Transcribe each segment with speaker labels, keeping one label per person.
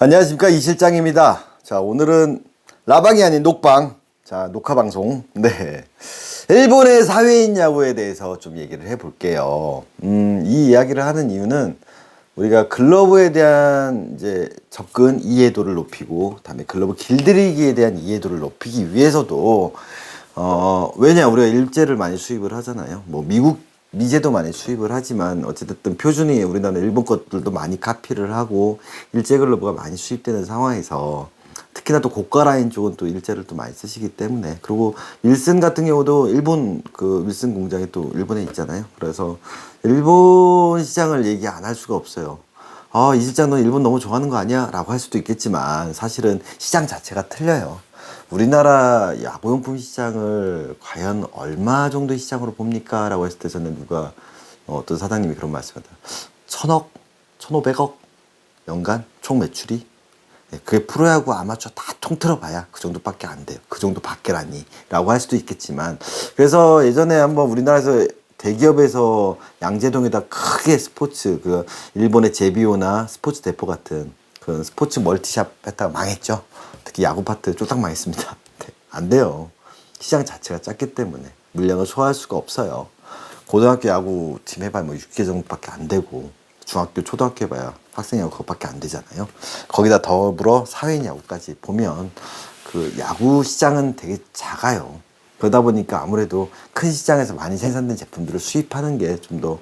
Speaker 1: 안녕하십니까, 이 실장입니다. 자, 오늘은 라방이 아닌 녹방, 자, 녹화방송. 네. 일본의 사회인 야구에 대해서 좀 얘기를 해볼게요. 이 이야기를 하는 이유는 우리가 글러브에 대한 이제 접근 이해도를 높이고, 다음에 글러브 길들이기에 대한 이해도를 높이기 위해서도, 왜냐, 우리가 일제를 많이 수입을 하잖아요. 뭐, 미제도 많이 수입을 하지만 어쨌든 표준이 우리나라 일본 것들도 많이 카피를 하고 일제 글러브가 많이 수입되는 상황에서 특히나 또 고가 라인 쪽은 또 일제를 또 많이 쓰시기 때문에, 그리고 윌슨 같은 경우도 일본 그 윌슨 공장이 또 일본에 있잖아요. 그래서 일본 시장을 얘기 안 할 수가 없어요. 이 실장 너 일본 너무 좋아하는 거 아니야? 라고 할 수도 있겠지만 사실은 시장 자체가 틀려요. 우리나라 야구용품 시장을 과연 얼마 정도의 시장으로 봅니까? 라고 했을 때 저는 어떤 사장님이 그런 말씀을 하더라고요. 1000억? 1500억? 연간? 총 매출이? 네, 그게 프로야구 아마추어 다 통틀어 봐야 그 정도밖에 안 돼요. 그 정도 밖에라니 라고 할 수도 있겠지만, 그래서 예전에 한번 우리나라에서 대기업에서 양재동에다 크게 스포츠, 일본의 제비오나 스포츠 대포 같은 그 스포츠 멀티샵 했다가 망했죠. 특히 야구 파트 쫄딱 망했습니다. 네, 안 돼요. 시장 자체가 작기 때문에 물량을 소화할 수가 없어요. 고등학교 야구 팀 해봐야 뭐 6개 정도밖에 안 되고, 중학교, 초등학교 해봐야 학생 야구 그것밖에 안 되잖아요. 거기다 더불어 사회인 야구까지 보면 그 야구 시장은 되게 작아요. 그러다 보니까 아무래도 큰 시장에서 많이 생산된 제품들을 수입하는 게 좀 더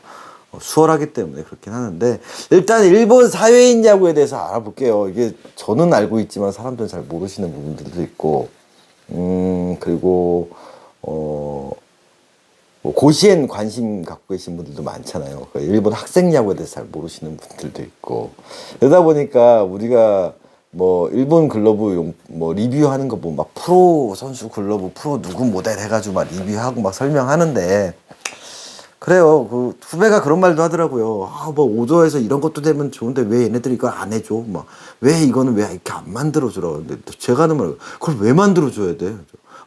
Speaker 1: 수월하기 때문에 그렇긴 하는데, 일단 일본 사회인 야구에 대해서 알아볼게요. 이게 저는 알고 있지만 사람들은 잘 모르시는 부분들도 있고, 그리고 뭐 고시엔 관심 갖고 계신 분들도 많잖아요. 그러니까 일본 학생 야구에 대해서 잘 모르시는 분들도 있고, 그러다 보니까 우리가 뭐 일본 글러브 뭐 리뷰하는 거 보면 막 프로 선수 글러브 프로 누구 모델 해가지고 막 리뷰하고 막 설명하는데, 그래요. 그 후배가 그런 말도 하더라고요. 뭐 오더에서 이런 것도 되면 좋은데 왜 얘네들이 이거 안 해줘? 막 왜 이거는 왜 이렇게 안 만들어주라? 근데 제가 하는 말, 그걸 왜 만들어줘야 돼?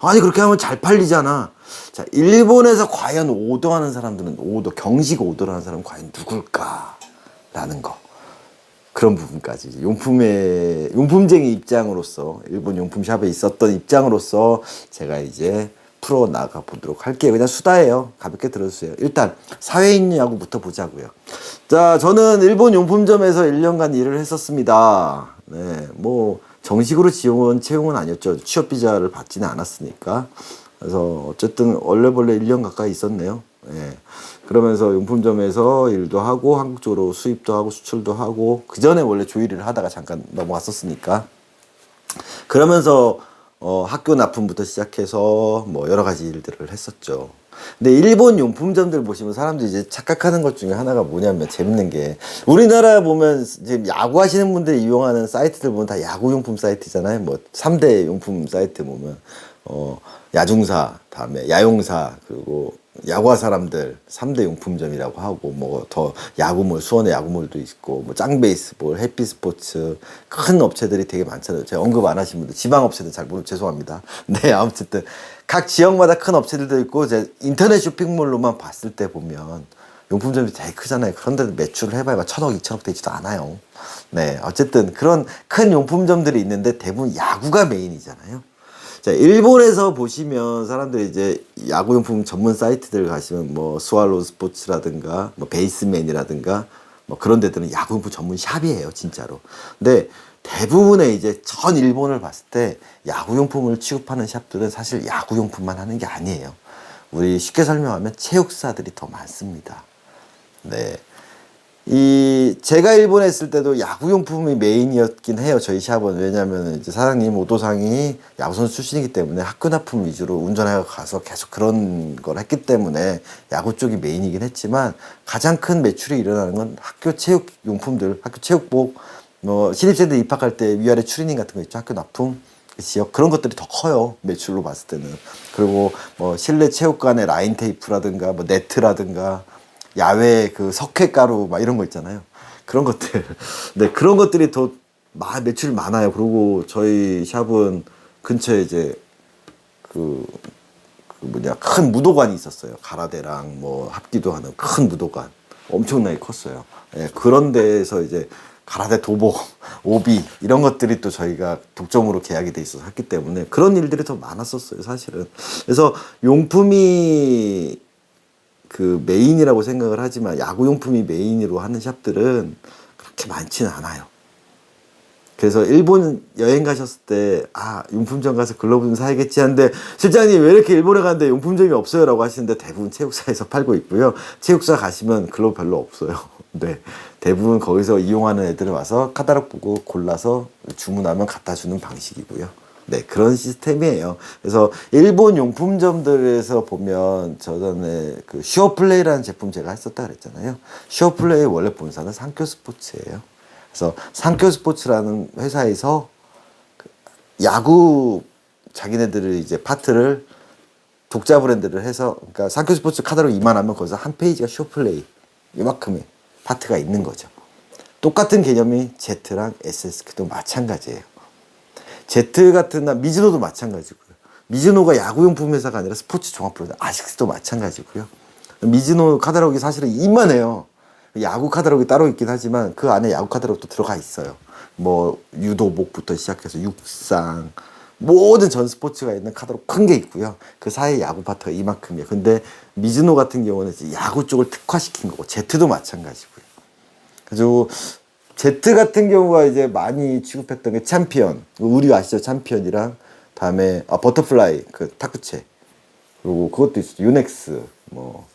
Speaker 1: 아니 그렇게 하면 잘 팔리잖아. 자, 일본에서 과연 오더하는 사람들은 경식 오더를 하는 사람은 과연 누굴까라는 거. 그런 부분까지 용품쟁이 입장으로서, 일본 용품샵에 있었던 입장으로서 제가 이제 풀어 나가 보도록 할게요. 그냥 수다예요. 가볍게 들어주세요. 일단 사회인 야구부터 보자고요. 자, 저는 일본 용품점에서 1년간 일을 했었습니다. 네, 뭐 정식으로 채용은 아니었죠. 취업 비자를 받지는 않았으니까. 그래서 어쨌든 얼레벌레 1년 가까이 있었네요. 네. 그러면서 용품점에서 일도 하고 한국 쪽으로 수입도 하고 수출도 하고, 그 전에 원래 조일을 하다가 잠깐 넘어갔었으니까. 그러면서 학교 납품부터 시작해서 뭐 여러 가지 일들을 했었죠. 근데 일본 용품점들 보시면 사람들이 이제 착각하는 것 중에 하나가 뭐냐면, 재밌는 게 우리나라 보면 지금 야구 하시는 분들이 이용하는 사이트들 보면 다 야구용품 사이트잖아요. 뭐 3대 용품 사이트 보면 야중사, 다음에 야용사, 그리고 야구화 사람들 3대 용품점이라고 하고, 뭐 더 야구몰, 수원에 야구몰도 있고, 뭐 짱베이스볼, 해피스포츠, 큰 업체들이 되게 많잖아요. 제가 언급 안 하신 분들, 지방 업체들 잘 모르고 죄송합니다. 네, 아무튼 각 지역마다 큰 업체들도 있고, 제 인터넷 쇼핑몰로만 봤을 때 보면 용품점이 되게 크잖아요. 그런데 매출을 해봐야 1000억, 2000억 되지도 않아요. 네, 어쨌든 그런 큰 용품점들이 있는데 대부분 야구가 메인이잖아요. 자, 일본에서 보시면 사람들이 이제 야구용품 전문 사이트들 가시면 뭐 스왈로우 스포츠라든가 뭐 베이스맨이라든가 뭐 그런 데들은 야구용품 전문 샵이에요, 진짜로. 근데 대부분의 이제 전 일본을 봤을 때 야구용품을 취급하는 샵들은 사실 야구용품만 하는 게 아니에요. 우리 쉽게 설명하면 체육사들이 더 많습니다. 네. 제가 일본에 있을 때도 야구용품이 메인이었긴 해요, 저희 샵은. 왜냐면 이제 사장님, 오도상이 야구선수 출신이기 때문에 학교 납품 위주로 운전해 가서 계속 그런 걸 했기 때문에 야구 쪽이 메인이긴 했지만, 가장 큰 매출이 일어나는 건 학교 체육용품들, 학교 체육복, 뭐 신입생들 입학할 때 위아래 추리닝 같은 거 있죠, 학교 납품 지역, 그런 것들이 더 커요, 매출로 봤을 때는. 그리고 뭐 실내 체육관의 라인 테이프라든가 뭐 네트라든가 야외 그 석회가루 막 이런 거 있잖아요. 그런 것들. 네, 그런 것들이 더 매출이 많아요. 그리고 저희 샵은 근처에 이제 큰 무도관이 있었어요. 가라데랑 뭐 합기도 하는 큰 무도관. 엄청나게 컸어요. 예, 그런 데에서 이제 가라데 도복 오비 이런 것들이 또 저희가 독점으로 계약이 돼 있어서 했기 때문에 그런 일들이 더 많았었어요, 사실은. 그래서 용품이 그 메인이라고 생각을 하지만 야구용품이 메인으로 하는 샵들은 그렇게 많지는 않아요. 그래서 일본 여행 가셨을 때, 용품점 가서 글러브 좀 사야겠지 하는데, 실장님 왜 이렇게 일본에 가는데 용품점이 없어요? 라고 하시는데 대부분 체육사에서 팔고 있고요. 체육사 가시면 글러브 별로 없어요. 네. 대부분 거기서 이용하는 애들은 와서 카탈로그 보고 골라서 주문하면 갖다 주는 방식이고요. 네, 그런 시스템이에요. 그래서 일본 용품점들에서 보면 저전에 그 슈어플레이라는 제품 제가 했었다 그랬잖아요. 슈어플레이 원래 본사는 상쿄 스포츠예요. 그래서 상쿄 스포츠라는 회사에서 야구 자기네들을 이제 파트를 독자 브랜드를 해서, 그러니까 상쿄 스포츠 카드로 이만하면 거기서 한 페이지가 슈어플레이 이만큼의 파트가 있는 거죠. 똑같은 개념이 Z랑 SSK도 마찬가지예요. Z 같은 미즈노도 마찬가지고요. 미즈노가 야구용품 회사가 아니라 스포츠 종합 브랜드, 아식스도 마찬가지고요. 미즈노 카탈로그가 사실은 이만해요. 야구 카탈로그가 따로 있긴 하지만 그 안에 야구 카탈로그도 들어가 있어요. 뭐 유도복부터 시작해서 육상 모든 전 스포츠가 있는 카탈로그 큰 게 있고요. 그 사이에 야구 파트가 이만큼이에요. 근데 미즈노 같은 경우는 이제 야구 쪽을 특화시킨 거고, Z도 마찬가지고요. 그리고 Z 같은 경우가 이제 많이 취급했던 게 챔피언, 우리 아시죠? 챔피언이랑 다음에 버터플라이 그 타쿠체, 그리고 그것도 있었죠. 유넥스, 뭐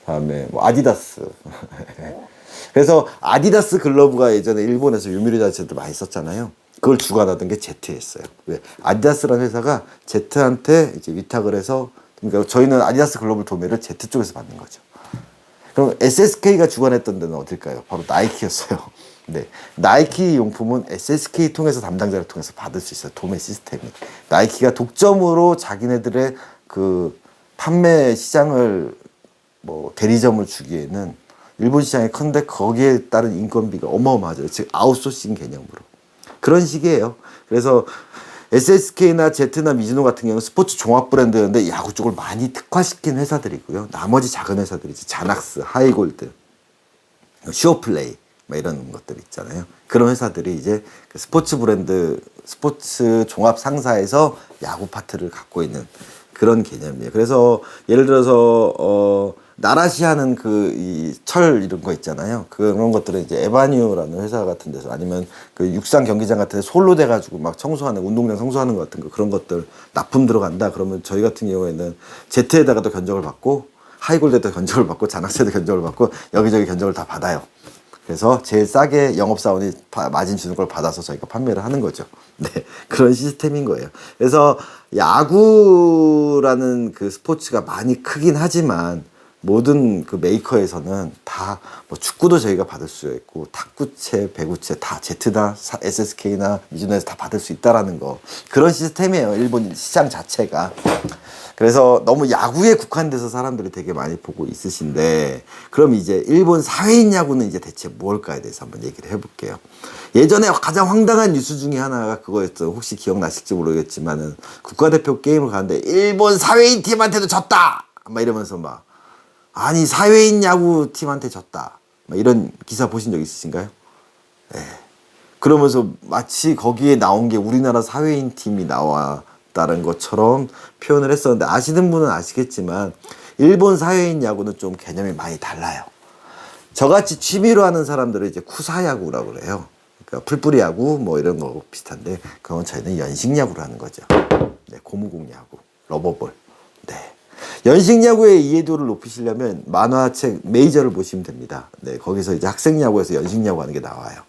Speaker 1: 다음에 뭐 아디다스. 그래서 아디다스 글러브가 예전에 일본에서 유미리 자체도 많이 썼잖아요. 그걸 주관하던 게 Z였어요. 왜? 아디다스라는 회사가 Z한테 이제 위탁을 해서, 그러니까 저희는 아디다스 글러브 도매를 Z 쪽에서 받는 거죠. 그럼 SSK가 주관했던 데는 어딜까요? 바로 나이키였어요. 네, 나이키 용품은 SSK 통해서 담당자를 통해서 받을 수 있어요. 도매 시스템이. 나이키가 독점으로 자기네들의 그 판매 시장을 뭐 대리점을 주기에는 일본 시장이 큰데 거기에 따른 인건비가 어마어마하죠. 즉 아웃소싱 개념으로. 그런 식이에요. 그래서 SSK나 Z나 미즈노 같은 경우는 스포츠 종합 브랜드였는데 야구 쪽을 많이 특화시킨 회사들이고요. 나머지 작은 회사들이지, 자낙스, 하이골드, 슈어플레이 뭐 이런 것들 있잖아요. 그런 회사들이 이제 그 스포츠 브랜드, 스포츠 종합 상사에서 야구 파트를 갖고 있는 그런 개념이에요. 그래서 예를 들어서 나라시 하는 그 이 철 이런 거 있잖아요. 그런 것들은 이제 에바뉴라는 회사 같은 데서, 아니면 그 육상 경기장 같은 데 솔로 돼 가지고 막 청소하는, 운동장 청소하는 것 같은 거, 그런 것들 납품 들어간다 그러면 저희 같은 경우에는 Z에다가도 견적을 받고 하이골드에도 견적을 받고 자낙스에도 견적을 받고 여기저기 견적을 다 받아요. 그래서 제일 싸게 영업사원이 마진 주는 걸 받아서 저희가 판매를 하는 거죠. 네, 그런 시스템인 거예요. 그래서 야구라는 그 스포츠가 많이 크긴 하지만 모든 그 메이커에서는 다 뭐 축구도 저희가 받을 수 있고 탁구채, 배구채 다 Z나 SSK나 미즈노에서 다 받을 수 있다라는 거, 그런 시스템이에요. 일본 시장 자체가. 그래서 너무 야구에 국한돼서 사람들이 되게 많이 보고 있으신데, 그럼 이제 일본 사회인 야구는 이제 대체 뭘까에 대해서 한번 얘기를 해볼게요. 예전에 가장 황당한 뉴스 중에 하나가 그거였어요. 혹시 기억나실지 모르겠지만은 국가대표 게임을 가는데 일본 사회인 팀한테도 졌다! 막 이러면서 막, 아니 사회인 야구 팀한테 졌다, 막 이런 기사 보신 적 있으신가요? 네. 그러면서 마치 거기에 나온 게 우리나라 사회인 팀이 나왔다는 것처럼 표현을 했었는데, 아시는 분은 아시겠지만 일본 사회인 야구는 좀 개념이 많이 달라요. 저같이 취미로 하는 사람들은 이제 쿠사야구라고 그래요. 그러니까 풀뿌리 야구 뭐 이런 거 비슷한데, 그건 저희는 연식 야구를 하는 거죠. 네, 고무공 야구, 러버볼. 네. 연식 야구의 이해도를 높이시려면 만화책 메이저를 보시면 됩니다. 네, 거기서 이제 학생 야구에서 연식 야구 하는 게 나와요.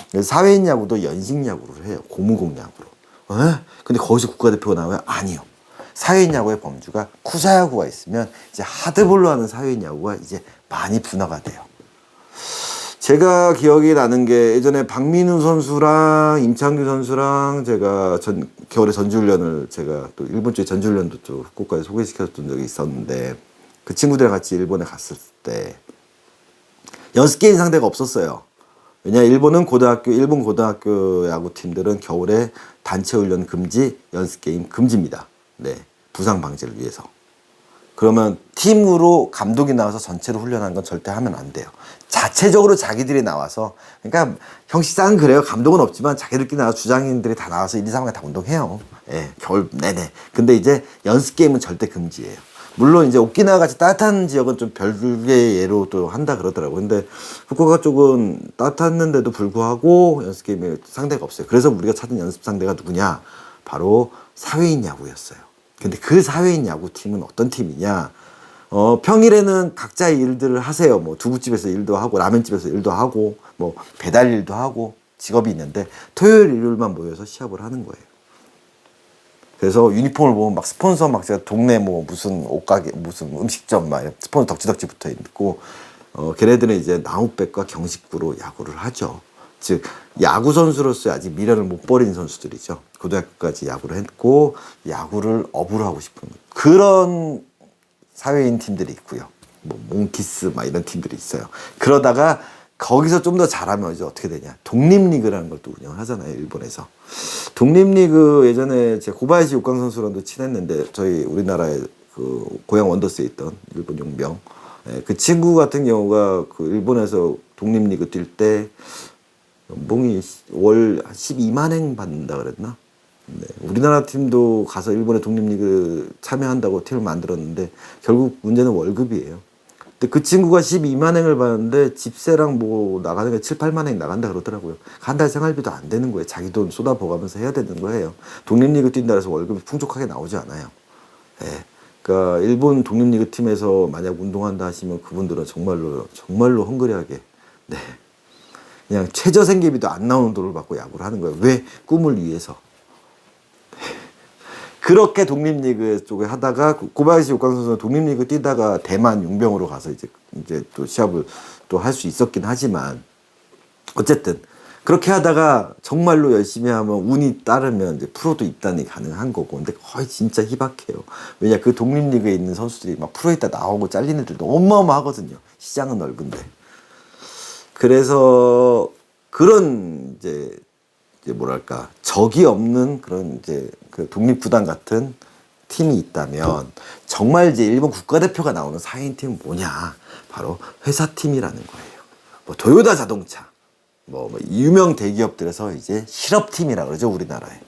Speaker 1: 그래서 사회인 야구도 연식 야구를 해요. 고무공 야구로. 근데 거기서 국가대표가 나와요? 아니요. 사회인 야구의 범주가 쿠사 야구가 있으면 이제 하드볼로 하는 사회인 야구가 이제 많이 분화가 돼요. 제가 기억이 나는 게 예전에 박민우 선수랑 임창규 선수랑 제가 겨울에 전지훈련을, 제가 또 일본 쪽에 전지훈련도 또 후쿠오카에 소개시켜줬던 적이 있었는데, 그 친구들이랑 같이 일본에 갔을 때 연습 게임 상대가 없었어요. 왜냐, 일본 고등학교 야구팀들은 겨울에 단체 훈련 금지, 연습 게임 금지입니다. 네, 부상 방지를 위해서. 그러면 팀으로 감독이 나와서 전체로 훈련하는 건 절대 하면 안 돼요. 자체적으로 자기들이 나와서, 그러니까 형식상은 그래요. 감독은 없지만 자기들끼리 나와서 주장인들이 다 나와서 1, 2, 3회 다 운동해요. 예, 겨울 내내. 근데 이제 연습 게임은 절대 금지예요. 물론 이제 오키나와 같이 따뜻한 지역은 좀 별개의 예로 또 한다 그러더라고요. 근데 후쿠오카 쪽은 따뜻했는데도 불구하고 연습 게임에 상대가 없어요. 그래서 우리가 찾은 연습 상대가 누구냐? 바로 사회인 야구였어요. 근데 그 사회인 야구팀은 어떤 팀이냐? 평일에는 각자의 일들을 하세요. 뭐 두부집에서 일도 하고 라면집에서 일도 하고 뭐 배달 일도 하고 직업이 있는데 토요일 일요일만 모여서 시합을 하는 거예요. 그래서 유니폼을 보면 막 스폰서 막 제가 동네 뭐 무슨 옷가게 무슨 음식점 막 스폰서 덕지덕지 붙어 있고 걔네들은 이제 나우백과 경식부로 야구를 하죠. 즉 야구 선수로서 아직 미련을 못 버린 선수들이죠. 고등학교까지 야구를 했고 야구를 업으로 하고 싶은 그런 사회인 팀들이 있고요. 뭐 몽키스 막 이런 팀들이 있어요. 그러다가 거기서 좀 더 잘하면 이제 어떻게 되냐? 독립리그라는 걸 또 운영을 하잖아요, 일본에서. 독립리그 예전에 제 고바야시 육강 선수랑도 친했는데 저희 우리나라의 그 고향 원더스에 있던 일본 용병 그 친구 같은 경우가 그 일본에서 독립리그 뛸 때 연봉이 월 12만 엔 받는다 그랬나? 네, 우리나라 팀도 가서 일본의 독립리그 참여한다고 팀을 만들었는데 결국 문제는 월급이에요. 근데 그 친구가 12만 엔을 받는데 집세랑 뭐 나가는 게 7, 8만 엔 나간다 그러더라고요. 한 달 생활비도 안 되는 거예요. 자기 돈 쏟아부어가면서 해야 되는 거예요. 독립리그 뛴다 해서 월급이 풍족하게 나오지 않아요. 예. 그러니까 일본 독립리그 팀에서 만약 운동한다 하시면 그분들은 정말로 헝그리하게 네. 그냥 최저 생계비도 안 나오는 돈을 받고 야구를 하는 거예요. 왜? 꿈을 위해서. 그렇게 독립리그 쪽에 하다가 고바야시 육강 선수는 독립리그 뛰다가 대만 용병으로 가서 이제 또 시합을 또 할 수 있었긴 하지만 어쨌든 그렇게 하다가 정말로 열심히 하면 운이 따르면 이제 프로도 입단이 가능한 거고 근데 거의 진짜 희박해요. 왜냐 그 독립리그에 있는 선수들이 막 프로에 있다 나오고 잘리는 애들도 어마어마하거든요. 시장은 넓은데. 그래서 그런 이제 뭐랄까 적이 없는 그런 이제 그 독립구단 같은 팀이 있다면 정말 이제 일본 국가대표가 나오는 사회인 팀은 뭐냐? 바로 회사팀이라는 거예요. 뭐 도요타 자동차, 뭐 유명 대기업들에서 이제 실업팀이라 그러죠 우리나라에.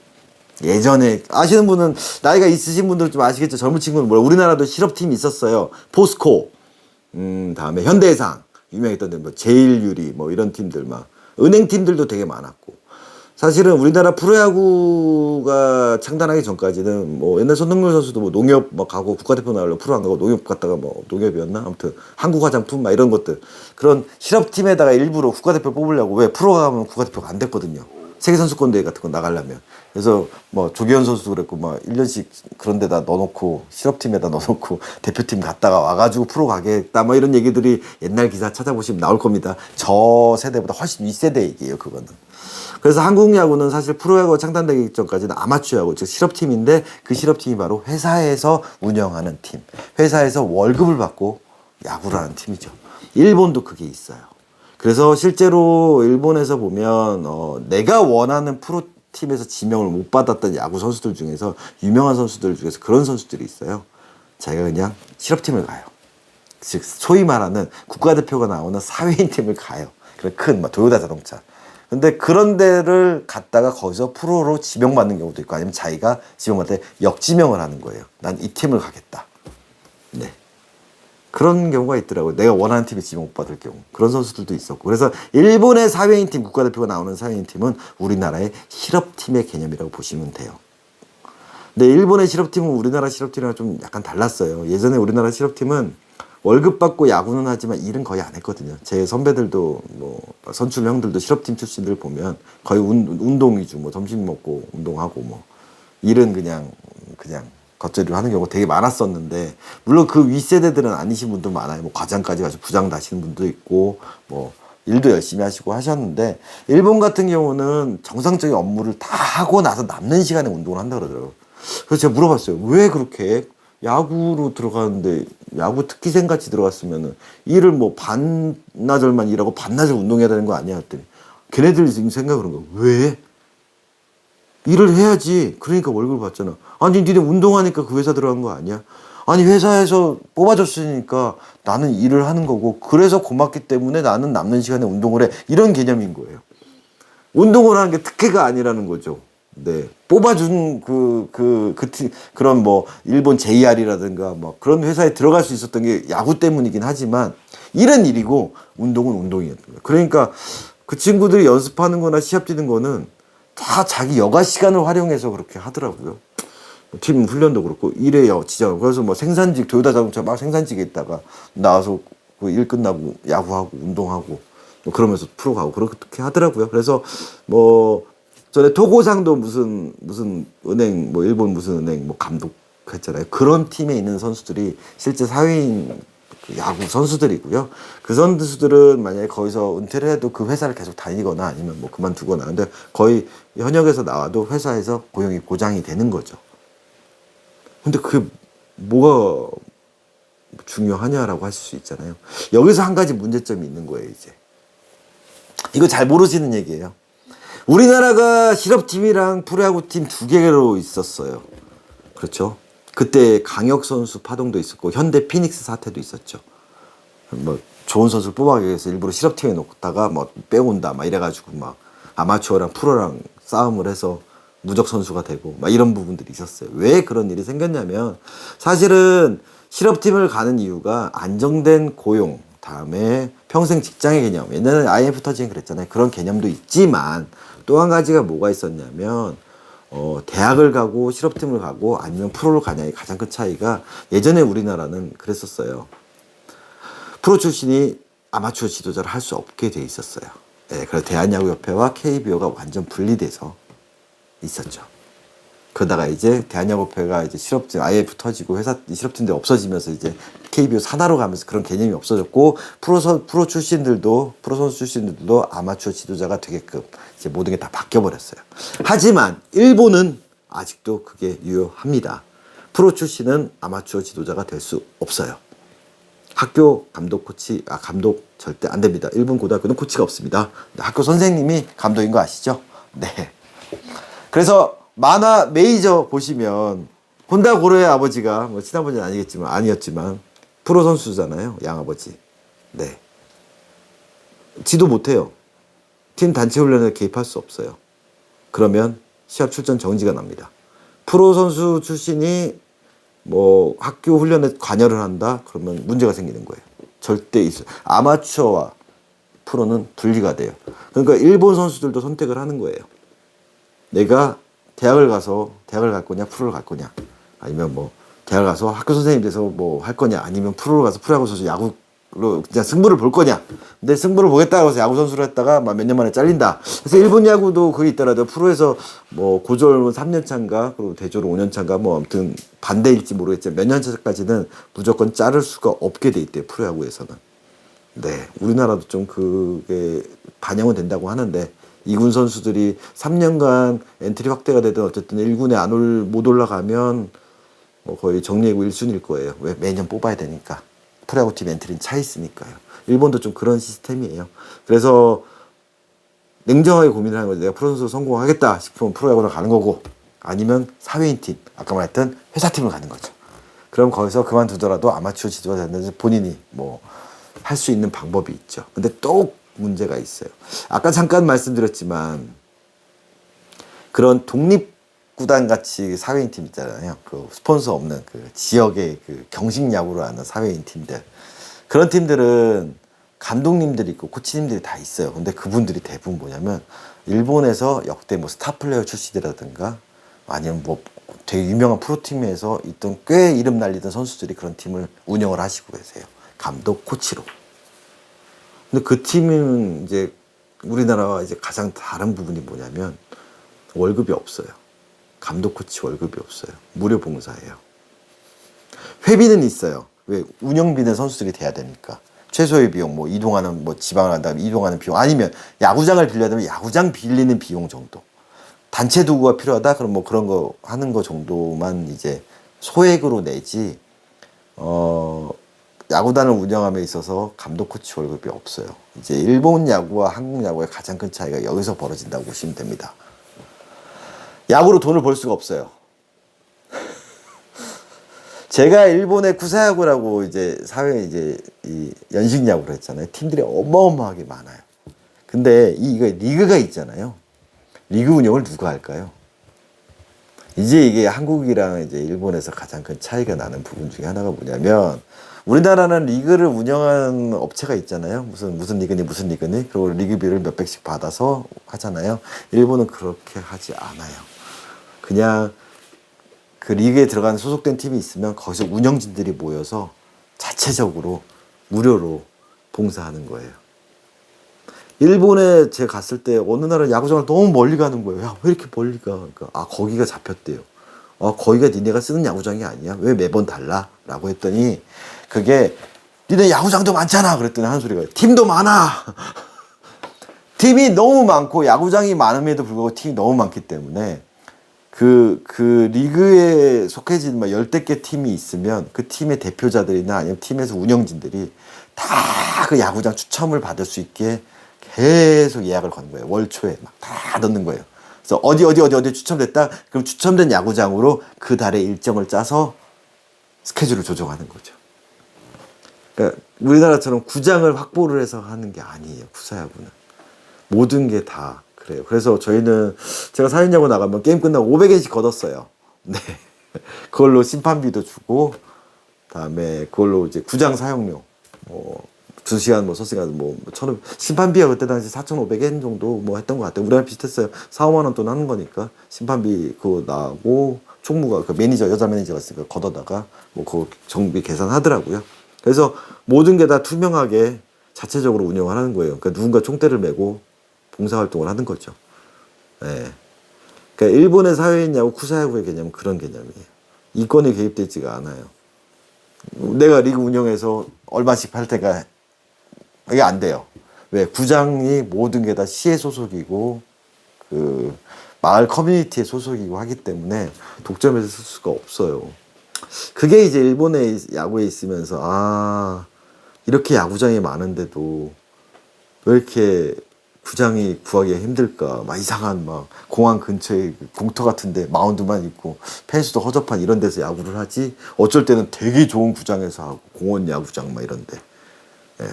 Speaker 1: 예전에 아시는 분은 나이가 있으신 분들은 좀 아시겠죠. 젊은 친구는 몰라. 우리나라도 실업팀이 있었어요. 포스코, 다음에 현대해상 유명했던 데 뭐 제일유리 뭐 이런 팀들 막 은행 팀들도 되게 많았고. 사실은 우리나라 프로야구가 창단하기 전까지는 뭐 옛날 손흥민 선수도 뭐 농협 막 가고 국가대표 나오려고 프로 안 가고 농협 갔다가 뭐 농협이었나? 아무튼 한국화장품 막 이런 것들 그런 실업팀에다가 일부러 국가대표 뽑으려고 왜 프로 가면 국가대표가 안 됐거든요. 세계선수권대회 같은 거 나가려면. 그래서 뭐 조기현 선수도 그랬고 막 1년씩 그런 데다 넣어놓고 실업팀에다 넣어놓고 대표팀 갔다가 와가지고 프로 가겠다 뭐 이런 얘기들이 옛날 기사 찾아보시면 나올 겁니다. 저 세대보다 훨씬 윗세대 얘기예요 그거는. 그래서 한국 야구는 사실 프로야구가 창단되기 전까지는 아마추어 야구, 즉 실업팀인데 그 실업팀이 바로 회사에서 운영하는 팀. 회사에서 월급을 받고 야구를 하는 팀이죠. 일본도 그게 있어요. 그래서 실제로 일본에서 보면 내가 원하는 프로팀에서 지명을 못 받았던 야구 선수들 중에서 유명한 선수들 중에서 그런 선수들이 있어요. 자기가 그냥 실업팀을 가요. 즉 소위 말하는 국가대표가 나오는 사회인 팀을 가요. 큰 도요타 자동차. 근데 그런 데를 갔다가 거기서 프로로 지명받는 경우도 있고 아니면 자기가 지명받을 때 역지명을 하는 거예요. 난 이 팀을 가겠다. 네. 그런 경우가 있더라고요. 내가 원하는 팀에 지명 못 받을 경우. 그런 선수들도 있었고. 그래서 일본의 사회인 팀, 국가대표가 나오는 사회인 팀은 우리나라의 실업팀의 개념이라고 보시면 돼요. 근데 일본의 실업팀은 우리나라 실업팀이랑 좀 약간 달랐어요. 예전에 우리나라 실업팀은 월급 받고 야구는 하지만 일은 거의 안 했거든요. 제 선배들도 뭐 선출 형들도 실업팀 출신들 보면 거의 운동 위주 뭐 점심 먹고 운동하고 뭐 일은 그냥 겉절이로 하는 경우가 되게 많았었는데 물론 그 윗세대들은 아니신 분도 많아요. 뭐 과장까지 가지고 부장 다시는 분도 있고 뭐 일도 열심히 하시고 하셨는데 일본 같은 경우는 정상적인 업무를 다 하고 나서 남는 시간에 운동을 한다 그러더라고요. 그래서 제가 물어봤어요. 왜 그렇게 해? 야구로 들어가는데 야구 특기생 같이 들어갔으면은 일을 뭐 반나절만 일하고 반나절 운동해야 되는 거 아니야? 했더니 걔네들이 지금 생각을 그런 거야. 왜? 일을 해야지. 그러니까 월급을 받잖아. 아니 니네 운동하니까 그 회사 들어간 거 아니야? 아니 회사에서 뽑아줬으니까 나는 일을 하는 거고 그래서 고맙기 때문에 나는 남는 시간에 운동을 해. 이런 개념인 거예요. 운동을 하는 게 특혜가 아니라는 거죠. 네. 뽑아준 그런 뭐, 일본 JR이라든가 뭐 그런 회사에 들어갈 수 있었던 게 야구 때문이긴 하지만 일은 일이고 운동은 운동이었던 거예요. 그러니까 그 친구들이 연습하는 거나 시합 뛰는 거는 다 자기 여가 시간을 활용해서 그렇게 하더라고요. 팀 훈련도 그렇고 일에 지장. 그래서 뭐 생산직, 도요타 자동차 막 생산직에 있다가 나와서 그 일 끝나고 야구하고 운동하고 뭐 그러면서 프로 가고 그렇게 하더라고요. 그래서 뭐 전에 토고상도 무슨 은행 뭐 일본 무슨 은행 뭐 감독 했잖아요. 그런 팀에 있는 선수들이 실제 사회인 그 야구 선수들이고요. 그 선수들은 만약에 거기서 은퇴를 해도 그 회사를 계속 다니거나 아니면 뭐 그만두거나 근데 거의 현역에서 나와도 회사에서 고용이 보장이 되는 거죠. 근데 그게 뭐가 중요하냐라고 하실 수 있잖아요. 여기서 한 가지 문제점이 있는 거예요, 이제. 이거 잘 모르시는 얘기예요. 우리나라가 실업팀이랑 프로야구팀 두 개로 있었어요. 그렇죠? 그때 강혁 선수 파동도 있었고 현대 피닉스 사태도 있었죠. 뭐 좋은 선수를 뽑아가기 위해서 일부러 실업팀에 놓다가 뭐 빼온다 막 이래가지고 막 아마추어랑 프로랑 싸움을 해서 무적 선수가 되고 막 이런 부분들이 있었어요. 왜 그런 일이 생겼냐면 사실은 실업팀을 가는 이유가 안정된 고용, 다음에 평생 직장의 개념. 옛날에 IMF 터지긴 그랬잖아요. 그런 개념도 있지만 또 한 가지가 뭐가 있었냐면 대학을 가고 실업팀을 가고 아니면 프로를 가냐의 가장 큰 차이가 예전에 우리나라는 그랬었어요. 프로 출신이 아마추어 지도자를 할 수 없게 돼 있었어요. 예, 그래서 대한야구협회와 KBO가 완전 분리돼서 있었죠. 그러다가 이제 대한야구협회가 이제 실업팀 IF 터지고 회사 실업팀들이 없어지면서 이제 KBO 산하로 가면서 그런 개념이 없어졌고 프로 출신들도 프로 선수 출신들도 아마추어 지도자가 되게끔 이제 모든 게 다 바뀌어 버렸어요. 하지만 일본은 아직도 그게 유효합니다. 프로 출신은 아마추어 지도자가 될 수 없어요. 학교 감독 코치 감독 절대 안 됩니다. 일본 고등학교는 코치가 없습니다. 학교 선생님이 감독인 거 아시죠? 네. 그래서 만화 메이저 보시면 혼다 고로의 아버지가 뭐 친아버지는 아니었지만 프로 선수잖아요. 양아버지. 네. 지도 못해요. 팀 단체 훈련에 개입할 수 없어요. 그러면 시합 출전 정지가 납니다. 프로 선수 출신이 뭐 학교 훈련에 관여를 한다? 그러면 문제가 생기는 거예요. 절대 있어요. 아마추어와 프로는 분리가 돼요. 그러니까 일본 선수들도 선택을 하는 거예요. 내가 대학을 갈 거냐, 프로를 갈 거냐, 아니면 뭐 대학을 가서 학교 선생님 돼서 뭐 할 거냐, 아니면 프로를 가서 프로야구 선수 야구로 그냥 승부를 볼 거냐. 근데 승부를 보겠다고 해서 야구 선수를 했다가 막 몇 년 만에 잘린다. 그래서 일본 야구도 그게 있더라도 프로에서 뭐 고졸 3년 차인가, 그리고 대졸 5년 차인가, 뭐 아무튼 반대일지 모르겠지만 몇 년 차까지는 무조건 자를 수가 없게 돼 있대요, 프로야구에서는. 네, 우리나라도 좀 그게 반영은 된다고 하는데. 2군 선수들이 3년간 엔트리 확대가 되든 어쨌든 1군에 못 올라가면 뭐 거의 정리해고 1순위일 거예요. 왜? 매년 뽑아야 되니까. 프로야구팀 엔트리는 차 있으니까요. 일본도 좀 그런 시스템이에요. 그래서 냉정하게 고민을 하는 거죠. 내가 프로 선수 성공하겠다 싶으면 프로야구로 가는 거고 아니면 사회인 팀, 아까 말했던 회사팀을 가는 거죠. 그럼 거기서 그만두더라도 아마추어 지도가 된다든지 본인이 뭐 할 수 있는 방법이 있죠. 근데 또 문제가 있어요. 아까 잠깐 말씀드렸지만 그런 독립구단 같이 사회인 팀 있잖아요. 그 스폰서 없는 그 지역의 그 경식 야구를 하는 사회인 팀들. 그런 팀들은 감독님들이 있고 코치님들이 다 있어요. 근데 그분들이 대부분 뭐냐면 일본에서 역대 뭐 스타 플레이어 출신이라든가 아니면 뭐 되게 유명한 프로팀에서 있던 꽤 이름 날리던 선수들이 그런 팀을 운영을 하시고 계세요. 감독, 코치로. 근데 그 팀은 이제 우리나라와 이제 가장 다른 부분이 뭐냐면 월급이 없어요. 감독, 코치 월급이 없어요. 무료 봉사예요. 회비는 있어요. 왜? 운영비는 선수들이 돼야 되니까. 최소의 비용, 뭐 이동하는 뭐 지방을 한 다음에 이동하는 비용 아니면 야구장을 빌려야 되면 야구장 빌리는 비용 정도. 단체 도구가 필요하다? 그럼 뭐 그런 거 하는 거 정도만 이제 소액으로 내지 야구단을 운영함에 있어서 감독 코치 월급이 없어요. 이제 일본 야구와 한국 야구의 가장 큰 차이가 여기서 벌어진다고 보시면 됩니다. 야구로 돈을 벌 수가 없어요. 제가 일본의 쿠사야구라고 이제 사회 이제 이 연식 야구를 했잖아요. 팀들이 어마어마하게 많아요. 근데 이거 리그가 있잖아요. 리그 운영을 누가 할까요? 이제 이게 한국이랑 이제 일본에서 가장 큰 차이가 나는 부분 중에 하나가 뭐냐면 우리나라는 리그를 운영하는 업체가 있잖아요. 무슨 리그니 무슨 리그니 그리고 리그비를 몇 백씩 받아서 하잖아요. 일본은 그렇게 하지 않아요. 그냥 그 리그에 들어간 소속된 팀이 있으면 거기서 운영진들이 모여서 자체적으로 무료로 봉사하는 거예요. 일본에 제가 갔을 때 어느 날은 야구장을 너무 멀리 가는 거예요. 야, 왜 이렇게 멀리 가? 그러니까 아, 거기가 잡혔대요. 거기가 니네가 쓰는 야구장이 아니야? 왜 매번 달라? 라고 했더니 그게 니네 야구장도 많잖아. 그랬더니 하는 소리가 팀도 많아. 팀이 너무 많고 야구장이 많음에도 불구하고 팀이 너무 많기 때문에 그 리그에 속해진 막 열댓 개 팀이 있으면 그 팀의 대표자들이나 아니면 팀에서 운영진들이 다 그 야구장 추첨을 받을 수 있게 계속 예약을 거는 거예요. 월 초에 막 다 넣는 거예요. 그래서 어디 추첨됐다. 그럼 추첨된 야구장으로 그 달의 일정을 짜서 스케줄을 조정하는 거죠. 그러니까 우리나라처럼 구장을 확보를 해서 하는 게 아니에요. 쿠사야구는 모든 게 다 그래요. 그래서 저희는 제가 사인야구 나가면 게임 끝나고 500엔씩 걷었어요. 네, 그걸로 심판비도 주고, 그다음에 그걸로 이제 구장 사용료, 2시간 썼으니까 1,500, 심판비가 그때 당시 4,500엔 정도 했던 것 같아요. 우리랑 비슷했어요. 4-5만 원 돈 하는 거니까 심판비 그거 나고 총무가 그 매니저 여자 매니저가 있으니까 걷어다가 그거 정비 계산하더라고요. 그래서 모든 게 다 투명하게 자체적으로 운영을 하는 거예요. 그러니까 누군가 총대를 메고 봉사활동을 하는 거죠. 네. 그러니까 일본의 사회인 야구, 쿠사야구의 개념은 그런 개념이에요. 이권이 개입되어 있지가 않아요. 내가 리그 운영해서 얼마씩 팔 때가 이게 안 돼요. 왜? 구장이 모든 게 다 시의 소속이고 그 마을 커뮤니티의 소속이고 하기 때문에 독점해서 쓸 수가 없어요. 그게 이제 일본의 야구에 있으면서 이렇게 야구장이 많은데도 왜 이렇게 구장이 구하기가 힘들까? 막 이상한 공항 근처에 공터 같은데 마운드만 있고 펜스도 허접한 이런 데서 야구를 하지. 어쩔 때는 되게 좋은 구장에서 하고 공원 야구장 이런데. 예.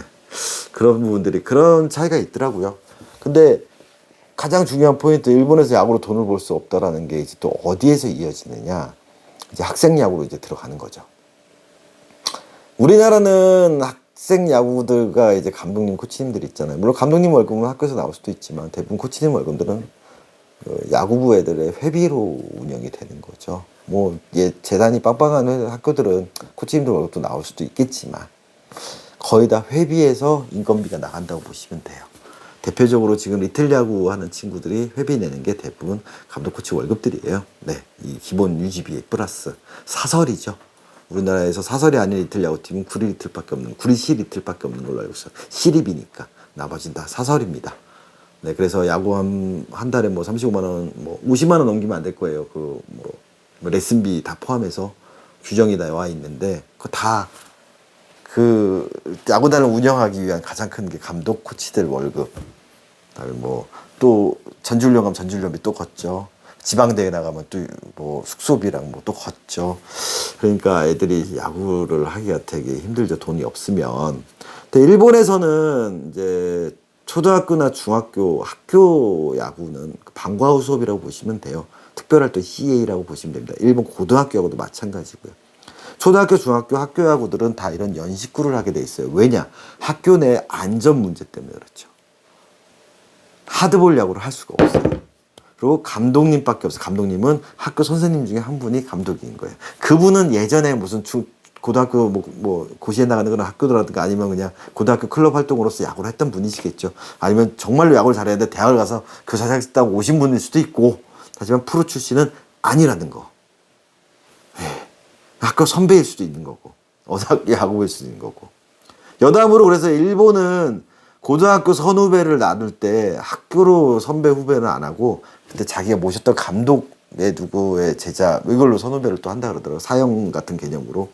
Speaker 1: 그런 부분들이 그런 차이가 있더라고요. 근데 가장 중요한 포인트, 일본에서 야구로 돈을 벌 수 없다라는 게 이제 또 어디에서 이어지느냐? 이제 학생 야구로 이제 들어가는 거죠. 우리나라는 학생 야구들과 이제 감독님, 코치님들 있잖아요. 물론 감독님 월급은 학교에서 나올 수도 있지만 대부분 코치님 월급들은 야구부 애들의 회비로 운영이 되는 거죠. 재단이 빵빵한 학교들은 코치님들 월급도 나올 수도 있겠지만 거의 다 회비에서 인건비가 나간다고 보시면 돼요. 대표적으로 지금 리틀 야구 하는 친구들이 회비 내는 게 대부분 감독 코치 월급들이에요. 네, 이 기본 유지비 플러스 사설이죠. 우리나라에서 사설이 아닌 리틀 야구팀은 구리시 리틀밖에 없는 걸로 알고 있어요. 시립이니까 나머지는 다 사설입니다. 네, 그래서 야구 한 달에 35만 원, 50만 원 넘기면 안 될 거예요. 레슨비 다 포함해서 규정이 나와 있는데 그거 다 그 야구단을 운영하기 위한 가장 큰 게 감독 코치들 월급. 그다음에 또 전지훈련 가면 전지훈련비 또 걷죠. 지방대회 나가면 또 숙소비랑 또 걷죠. 그러니까 애들이 야구를 하기가 되게 힘들죠. 돈이 없으면. 근데 일본에서는 이제 초등학교나 중학교 학교 야구는 방과후 수업이라고 보시면 돼요. 특별활동 CA라고 보시면 됩니다. 일본 고등학교 야구도 마찬가지고요. 초등학교, 중학교 학교 야구들은 다 이런 연식구를 하게 돼 있어요. 왜냐? 학교 내 안전 문제 때문에 그렇죠. 하드볼 야구를 할 수가 없어요. 그리고 감독님밖에 없어요. 감독님은 학교 선생님 중에 한 분이 감독인 거예요. 그분은 예전에 무슨 고등학교 고시에 나가는 그런 학교라든가 아니면 그냥 고등학교 클럽 활동으로서 야구를 했던 분이시겠죠. 아니면 정말로 야구를 잘했는데 대학을 가서 교사장 했다고 오신 분일 수도 있고, 하지만 프로 출신은 아니라는 거. 학교 선배일 수도 있는 거고, 어학교 야구일 수도 있는 거고. 여담으로 그래서 일본은 고등학교 선후배를 나눌 때 학교로 선배 후배는 안 하고 그때 자기가 모셨던 감독의 누구의 제자 이걸로 선후배를 또 한다 그러더라고요. 사형 같은 개념으로.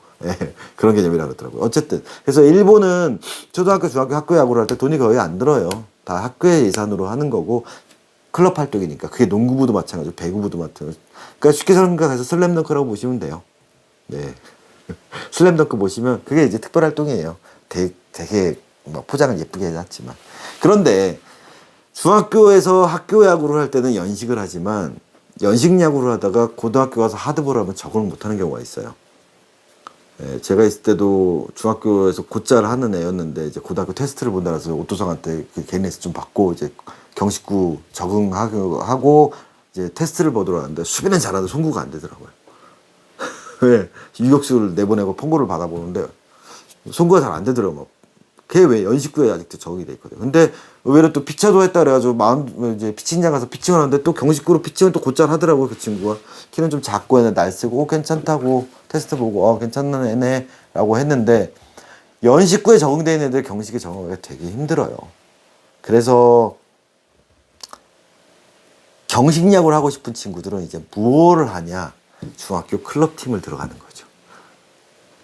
Speaker 1: 그런 개념이라 그러더라고요. 어쨌든 그래서 일본은 초등학교 중학교 학교 야구를 할 때 돈이 거의 안 들어요. 다 학교의 예산으로 하는 거고 클럽 활동이니까. 그게 농구부도 마찬가지고 배구부도 마찬가지고. 그러니까 쉽게 생각해서 슬램덩크라고 보시면 돼요. 네. 슬램덩크 보시면 그게 이제 특별 활동이에요. 되게 막 포장을 예쁘게 해놨지만. 그런데 중학교에서 학교 야구를 할 때는 연식을 하지만 연식 야구를 하다가 고등학교 가서 하드볼 하면 적응을 못하는 경우가 있어요. 예, 제가 있을 때도 중학교에서 곧잘 하는 애였는데 이제 고등학교 테스트를 본다 해서 오토상한테 그 개인 레슨 좀 받고 이제 경식구 적응하고 이제 테스트를 보러 왔는데 수비는 잘하는데 송구가 안 되더라고요. 왜 유격수를 내보내고 펑고를 받아보는데 송구가 잘 안 되더라고요. 걔 왜 연식구에 아직도 적응이 돼 있거든요. 근데 의외로 또 피처도 했다 그래가지고 이제 피칭장 가서 피칭을 하는데 또 경식구로 피칭을 또 곧잘 하더라고요. 그 친구가 키는 좀 작고 애는 날쌔고 괜찮다고 테스트 보고 괜찮은 애네 라고 했는데 연식구에 적응되어 있는 애들 경식에 적응하기가 되게 힘들어요. 그래서 경식 야구를 하고 싶은 친구들은 이제 무엇을 하냐, 중학교 클럽팀을 들어가는 거죠.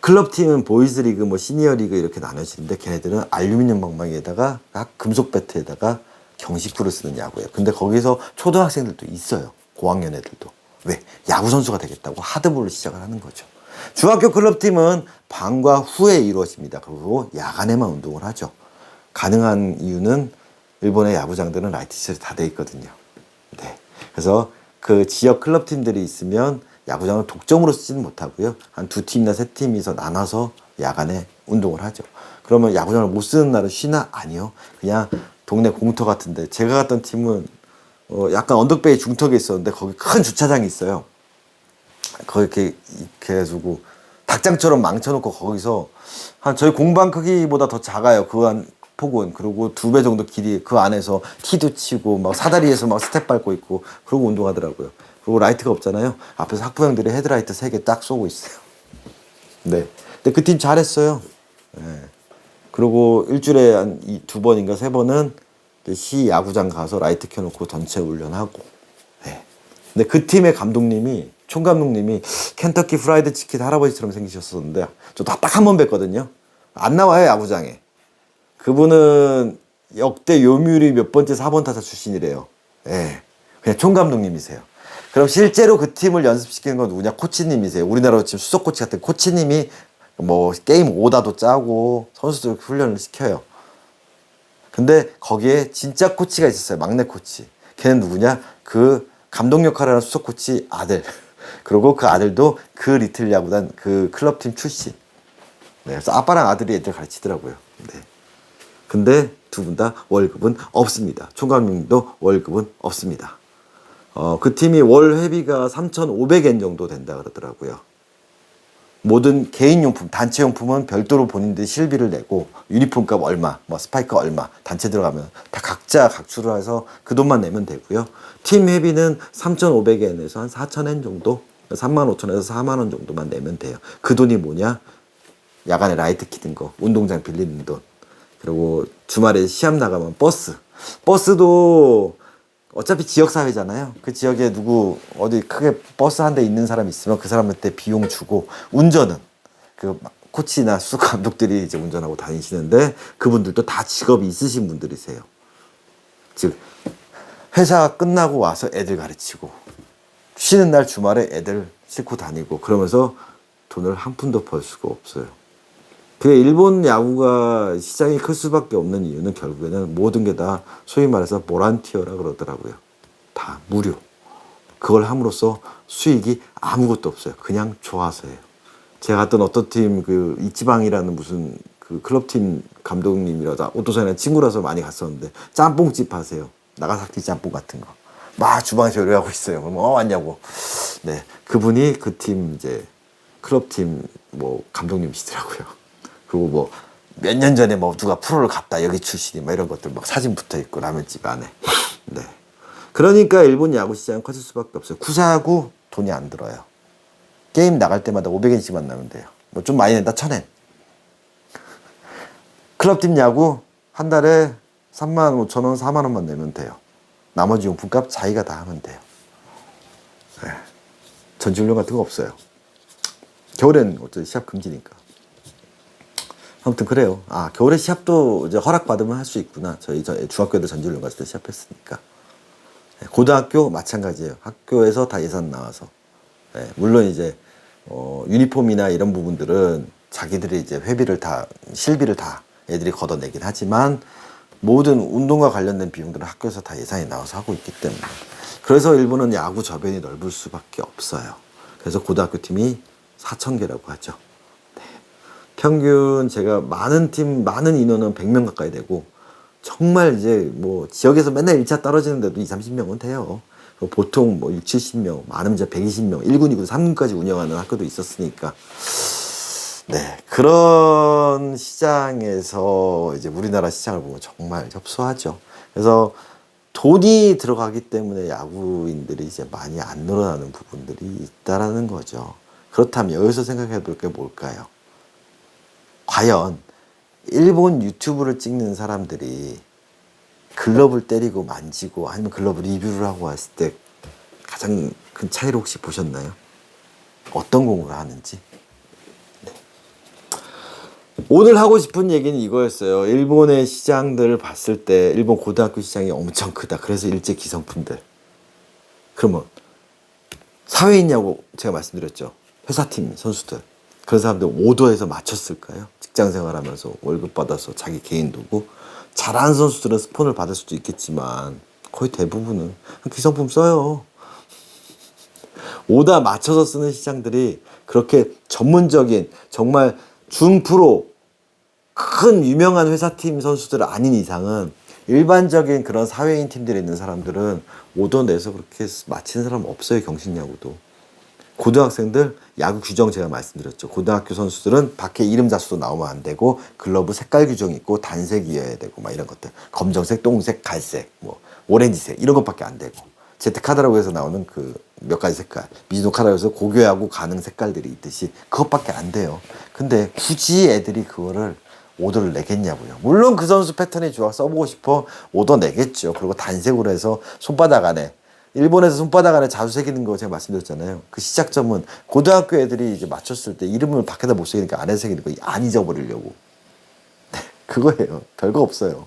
Speaker 1: 클럽팀은 보이즈리그, 뭐 시니어리그 이렇게 나눠지는데 걔네들은 알루미늄 방망이에다가 금속 배트에다가 경식구를 쓰는 야구예요. 근데 거기서 초등학생들도 있어요. 고학년 애들도. 왜? 야구 선수가 되겠다고 하드볼을 시작을 하는 거죠. 중학교 클럽팀은 방과 후에 이루어집니다. 그리고 야간에만 운동을 하죠. 가능한 이유는 일본의 야구장들은 라이트 시설이 다 돼 있거든요. 네. 그래서 그 지역 클럽팀들이 있으면 야구장을 독점으로 쓰지는 못하고요. 한 두 팀이나 세 팀이서 나눠서 야간에 운동을 하죠. 그러면 야구장을 못 쓰는 날은 쉬나? 아니요. 그냥 동네 공터 같은데 제가 갔던 팀은 약간 언덕배의 중턱에 있었는데 거기 큰 주차장이 있어요. 거기 이렇게 해가지고 닭장처럼 망쳐놓고 거기서 한 저희 공방 크기보다 더 작아요. 그 한 폭은. 그리고 2배 정도 길이 그 안에서 티도 치고 막 사다리에서 막 스텝 밟고 있고 그러고 운동하더라고요. 그리고 라이트가 없잖아요. 앞에서 학부형들이 헤드라이트 3개 딱 쏘고 있어요. 네. 근데 그 팀 잘했어요. 네. 그리고 일주일에 한 2번인가 3번은 시 야구장 가서 라이트 켜놓고 전체 훈련하고. 네. 근데 그 팀의 감독님이, 총감독님이 켄터키 프라이드 치킨 할아버지처럼 생기셨었는데 저 딱 한 번 뵀거든요. 안 나와요, 야구장에. 그분은 역대 요미우리 몇 번째 4번 타자 출신이래요. 예. 그냥 총감독님이세요. 그럼 실제로 그 팀을 연습시키는 건 누구냐? 코치님이세요. 우리나라로 지금 수석 코치 같은 코치님이 뭐 게임 오다도 짜고 선수들 훈련을 시켜요. 근데 거기에 진짜 코치가 있었어요. 막내 코치. 걔는 누구냐? 그 감독 역할을 하는 수석 코치 아들. 그리고 그 아들도 그 리틀 야구단 그 클럽팀 출신. 네, 그래서 아빠랑 아들이 애들 가르치더라고요. 네. 근데 두 분 다 월급은 없습니다. 총감독님도 월급은 없습니다. 그 팀이 월 회비가 3,500엔 정도 된다 그러더라고요. 모든 개인용품, 단체용품은 별도로 본인들이 실비를 내고 유니폼 값 얼마, 뭐 스파이크 얼마, 단체 들어가면 다 각자 각출을 해서 그 돈만 내면 되고요. 팀 회비는 3,500엔에서 한 4,000엔 정도, 35,000원에서 4만 원 정도만 내면 돼요. 그 돈이 뭐냐? 야간에 라이트 키는 거, 운동장 빌리는 돈, 그리고 주말에 시합 나가면 버스도 어차피 지역사회잖아요. 그 지역에 누구 어디 크게 버스 한 대 있는 사람 있으면 그 사람한테 비용 주고, 운전은 그 코치나 수석 감독들이 이제 운전하고 다니시는데 그분들도 다 직업이 있으신 분들이세요. 즉 회사 끝나고 와서 애들 가르치고 쉬는 날 주말에 애들 싣고 다니고 그러면서 돈을 한 푼도 벌 수가 없어요. 그 일본 야구가 시장이 클 수밖에 없는 이유는 결국에는 모든 게 다 소위 말해서 보란티어라 그러더라고요. 다 무료. 그걸 함으로써 수익이 아무것도 없어요. 그냥 좋아서예요. 제가 갔던 어떤 팀, 그 이치방이라는 무슨 그 클럽팀 감독님이라다 오토사이나 친구라서 많이 갔었는데 짬뽕집 하세요. 나가사키 짬뽕 같은 거. 막 주방에서 요리하고 있어요. 그럼 왔냐고. 네, 그분이 그 팀 이제 클럽팀 뭐 감독님이시더라고요. 그리고 뭐 몇 년 전에 뭐 누가 프로를 갔다 여기 출신이 막 이런 것들 막 사진 붙어 있고 라면집 안에. 네. 그러니까 일본 야구 시장은 커질 수밖에 없어요. 구사하고 돈이 안 들어요. 게임 나갈 때마다 500엔씩만 나면 돼요. 뭐 좀 많이 낸다 1,000엔. 클럽팀 야구 한 달에 35,000원, 4만 원만 내면 돼요. 나머지 용품값 자기가 다 하면 돼요. 네. 전지훈련 같은 거 없어요. 겨울엔 어차피 시합 금지니까. 아무튼 그래요. 아, 겨울에 시합도 이제 허락받으면 할 수 있구나. 저희 중학교 애들 전지훈련 갔을 때 시합했으니까. 네, 고등학교 마찬가지예요. 학교에서 다 예산 나와서. 네, 물론 이제 유니폼이나 이런 부분들은 자기들이 이제 회비를 다, 실비를 다 애들이 걷어내긴 하지만 모든 운동과 관련된 비용들은 학교에서 다 예산이 나와서 하고 있기 때문에. 그래서 일본은 야구 저변이 넓을 수밖에 없어요. 그래서 고등학교 팀이 4,000개라고 하죠. 네. 평균 제가 많은 팀, 많은 인원은 100명 가까이 되고, 정말 이제 뭐 지역에서 맨날 1차 떨어지는데도 20, 30명은 돼요. 보통 뭐 60, 70명, 많으면 이제 120명, 1군, 2군, 3군까지 운영하는 학교도 있었으니까. 네. 그런 시장에서 이제 우리나라 시장을 보면 정말 협소하죠. 그래서 돈이 들어가기 때문에 야구인들이 이제 많이 안 늘어나는 부분들이 있다라는 거죠. 그렇다면 여기서 생각해 볼 게 뭘까요? 과연 일본 유튜브를 찍는 사람들이 글러브를 때리고 만지고 아니면 글러브 리뷰를 하고 왔을 때 가장 큰 차이를 혹시 보셨나요? 어떤 공을 하는지? 네. 오늘 하고 싶은 얘기는 이거였어요. 일본의 시장들을 봤을 때 일본 고등학교 시장이 엄청 크다. 그래서 일제 기성품들. 그러면 사회인냐고 제가 말씀드렸죠. 회사팀 선수들. 그런 사람들 오더에서 맞췄을까요? 직장 생활하면서 월급 받아서 자기 개인 도구. 잘하는 선수들은 스폰을 받을 수도 있겠지만 거의 대부분은 기성품 써요. 오다 맞춰서 쓰는 시장들이 그렇게 전문적인 정말 준프로 큰 유명한 회사팀 선수들 아닌 이상은 일반적인 그런 사회인 팀들에 있는 사람들은 오더 내서 그렇게 맞히는 사람 없어요. 경식야구도. 고등학생들 야구 규정 제가 말씀드렸죠. 고등학교 선수들은 밖에 이름 자수도 나오면 안 되고 글러브 색깔 규정이 있고 단색이어야 되고 막 이런 것들. 검정색, 똥색, 갈색, 뭐 오렌지색 이런 것밖에 안 되고. 제트카드라고 해서 나오는 그 몇 가지 색깔. 미즈노 카드라고 해서 고교야구 가능 색깔들이 있듯이 그것밖에 안 돼요. 근데 굳이 애들이 그거를 오더를 내겠냐고요. 물론 그 선수 패턴이 좋아 써보고 싶어 오더 내겠죠. 그리고 단색으로 해서 손바닥 안에 일본에서 손바닥 안에 자주 새기는 거 제가 말씀드렸잖아요. 그 시작점은 고등학교 애들이 이제 맞췄을 때 이름을 밖에다 못 새기니까 안에 새기는 거 안 잊어버리려고. 그거예요. 별거 없어요.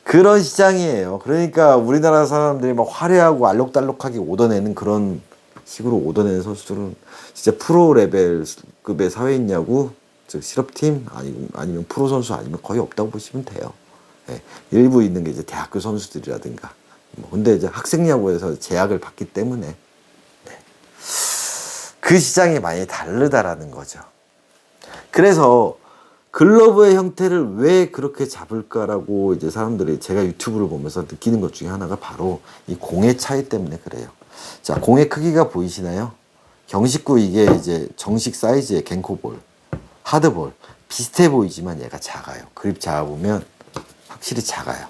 Speaker 1: 그런 시장이에요. 그러니까 우리나라 사람들이 막 화려하고 알록달록하게 오더내는 그런 식으로 오더내는 선수들은 진짜 프로 레벨급의 사회인 야구, 즉 실업팀 아니면 프로 선수 아니면 거의 없다고 보시면 돼요. 네. 일부 있는 게 이제 대학교 선수들이라든가. 근데 이제 학생 야구에서 제약을 받기 때문에 네. 그 시장이 많이 다르다라는 거죠. 그래서 글러브의 형태를 왜 그렇게 잡을까라고 이제 사람들이 제가 유튜브를 보면서 느끼는 것 중에 하나가 바로 이 공의 차이 때문에 그래요. 자, 공의 크기가 보이시나요? 경식구 이게 이제 정식 사이즈의 갱코볼, 하드볼 비슷해 보이지만 얘가 작아요. 그립 잡아보면 확실히 작아요.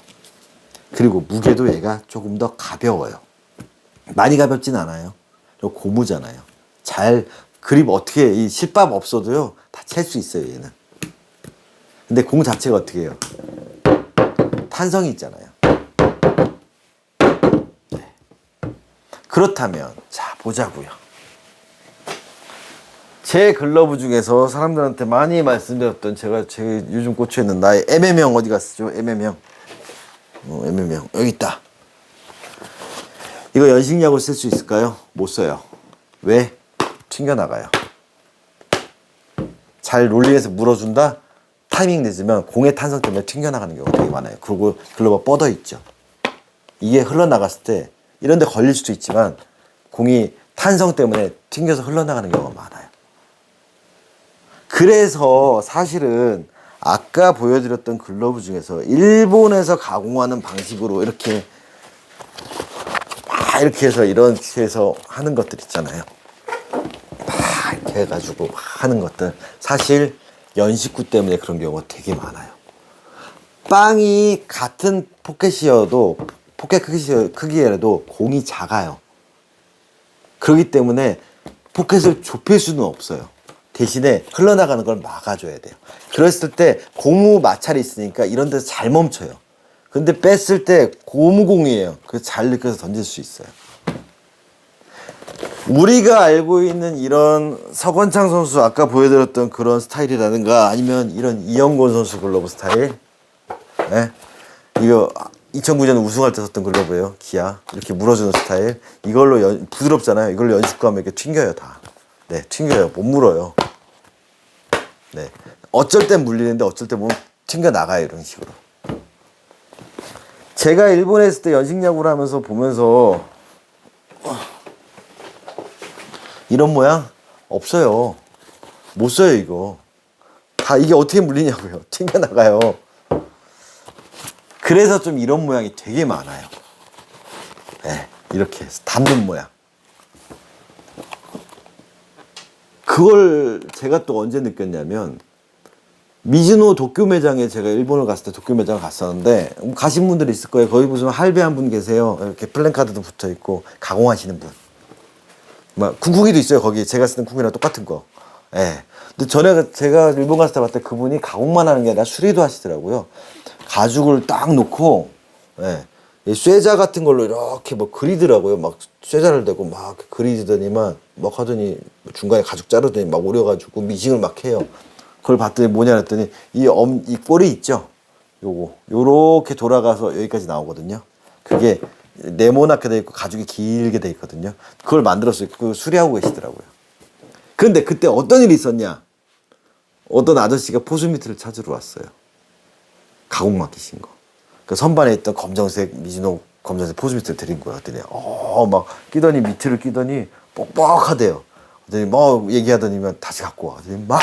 Speaker 1: 그리고 무게도 얘가 조금 더 가벼워요. 많이 가볍진 않아요. 그리고 고무잖아요. 잘 그립 어떻게 이 실밥 없어도요 다 찰 수 있어요 얘는. 근데 공 자체가 어떻게 해요? 탄성이 있잖아요. 네. 그렇다면 자 보자고요. 제 글러브 중에서 사람들한테 많이 말씀드렸던 제가 요즘 꽂혀 있는 나의 MM형 어디 갔죠? MM형. MM형 여기 있다. 이거 연식야구 쓸 수 있을까요? 못 써요. 왜? 튕겨나가요. 잘 롤링해서 물어준다? 타이밍 늦으면 공의 탄성 때문에 튕겨나가는 경우가 되게 많아요. 그리고 글러브가 뻗어 있죠. 이게 흘러나갔을 때 이런 데 걸릴 수도 있지만 공이 탄성 때문에 튕겨서 흘러나가는 경우가 많아요. 그래서 사실은 아까 보여드렸던 글러브 중에서 일본에서 가공하는 방식으로 이렇게 해서 이렇게 해서 하는 것들 있잖아요. 이렇게 해가지고 하는 것들 사실 연식구 때문에 그런 경우가 되게 많아요. 빵이 같은 포켓이어도 포켓 크기라도 공이 작아요. 그렇기 때문에 포켓을 좁힐 수는 없어요. 대신에 흘러나가는 걸 막아줘야 돼요. 그랬을 때 고무 마찰이 있으니까 이런 데서 잘 멈춰요. 근데 뺐을 때 고무공이에요. 그래서 잘 느껴서 던질 수 있어요. 우리가 알고 있는 이런 서건창 선수 아까 보여드렸던 그런 스타일이라든가 아니면 이런 이영권 선수 글러브 스타일 네? 이거 2009년 우승할 때 썼던 글러브예요. 기아 이렇게 물어주는 스타일 이걸로 부드럽잖아요. 이걸로 연습하면 이렇게 튕겨요 다. 네, 튕겨요. 못 물어요. 네. 어쩔 땐 물리는데 어쩔 때 보면 튕겨 나가요. 이런 식으로. 제가 일본에 있을 때 연식야구를 하면서 보면서 이런 모양 없어요. 못 써요, 이거. 다 이게 어떻게 물리냐고요. 튕겨 나가요. 그래서 좀 이런 모양이 되게 많아요. 네, 이렇게 해서 닿는 모양. 그걸 제가 또 언제 느꼈냐면 미즈노 도쿄 매장에 제가 일본을 갔을 때 도쿄 매장을 갔었는데 가신 분들이 있을 거예요. 거기 무슨 할배 한 분 계세요. 이렇게 플랜카드도 붙어 있고 가공하시는 분. 막 쿵쿵이도 있어요. 거기 제가 쓰는 쿵이랑 똑같은 거. 예. 근데 전에 제가 일본 갔을 때 봤을 때 그분이 가공만 하는 게 아니라 수리도 하시더라고요. 가죽을 딱 놓고 예. 이 쇠자 같은 걸로 이렇게 뭐 그리더라고요. 막 쇠자를 대고 막 그리더니만 막 하더니 중간에 가죽 자르더니 막 오려가지고 미싱을 막 해요. 그걸 봤더니 뭐냐 했더니 이 꼬리 있죠? 요렇게 돌아가서 여기까지 나오거든요. 그게 네모나게 돼 있고 가죽이 길게 돼 있거든요. 그걸 만들었어요. 그걸 수리하고 계시더라고요. 근데 그때 어떤 일이 있었냐? 어떤 아저씨가 포스미트를 찾으러 왔어요. 가공 맡기신 거. 그 선반에 있던 검정색 미즈노 검정색 포스미트를 드린 거야. 그랬더니 막 끼더니 미트를 끼더니 뻑뻑하대요. 그랬더니 뭐 얘기하더니만 다시 갖고 와. 그랬더니 막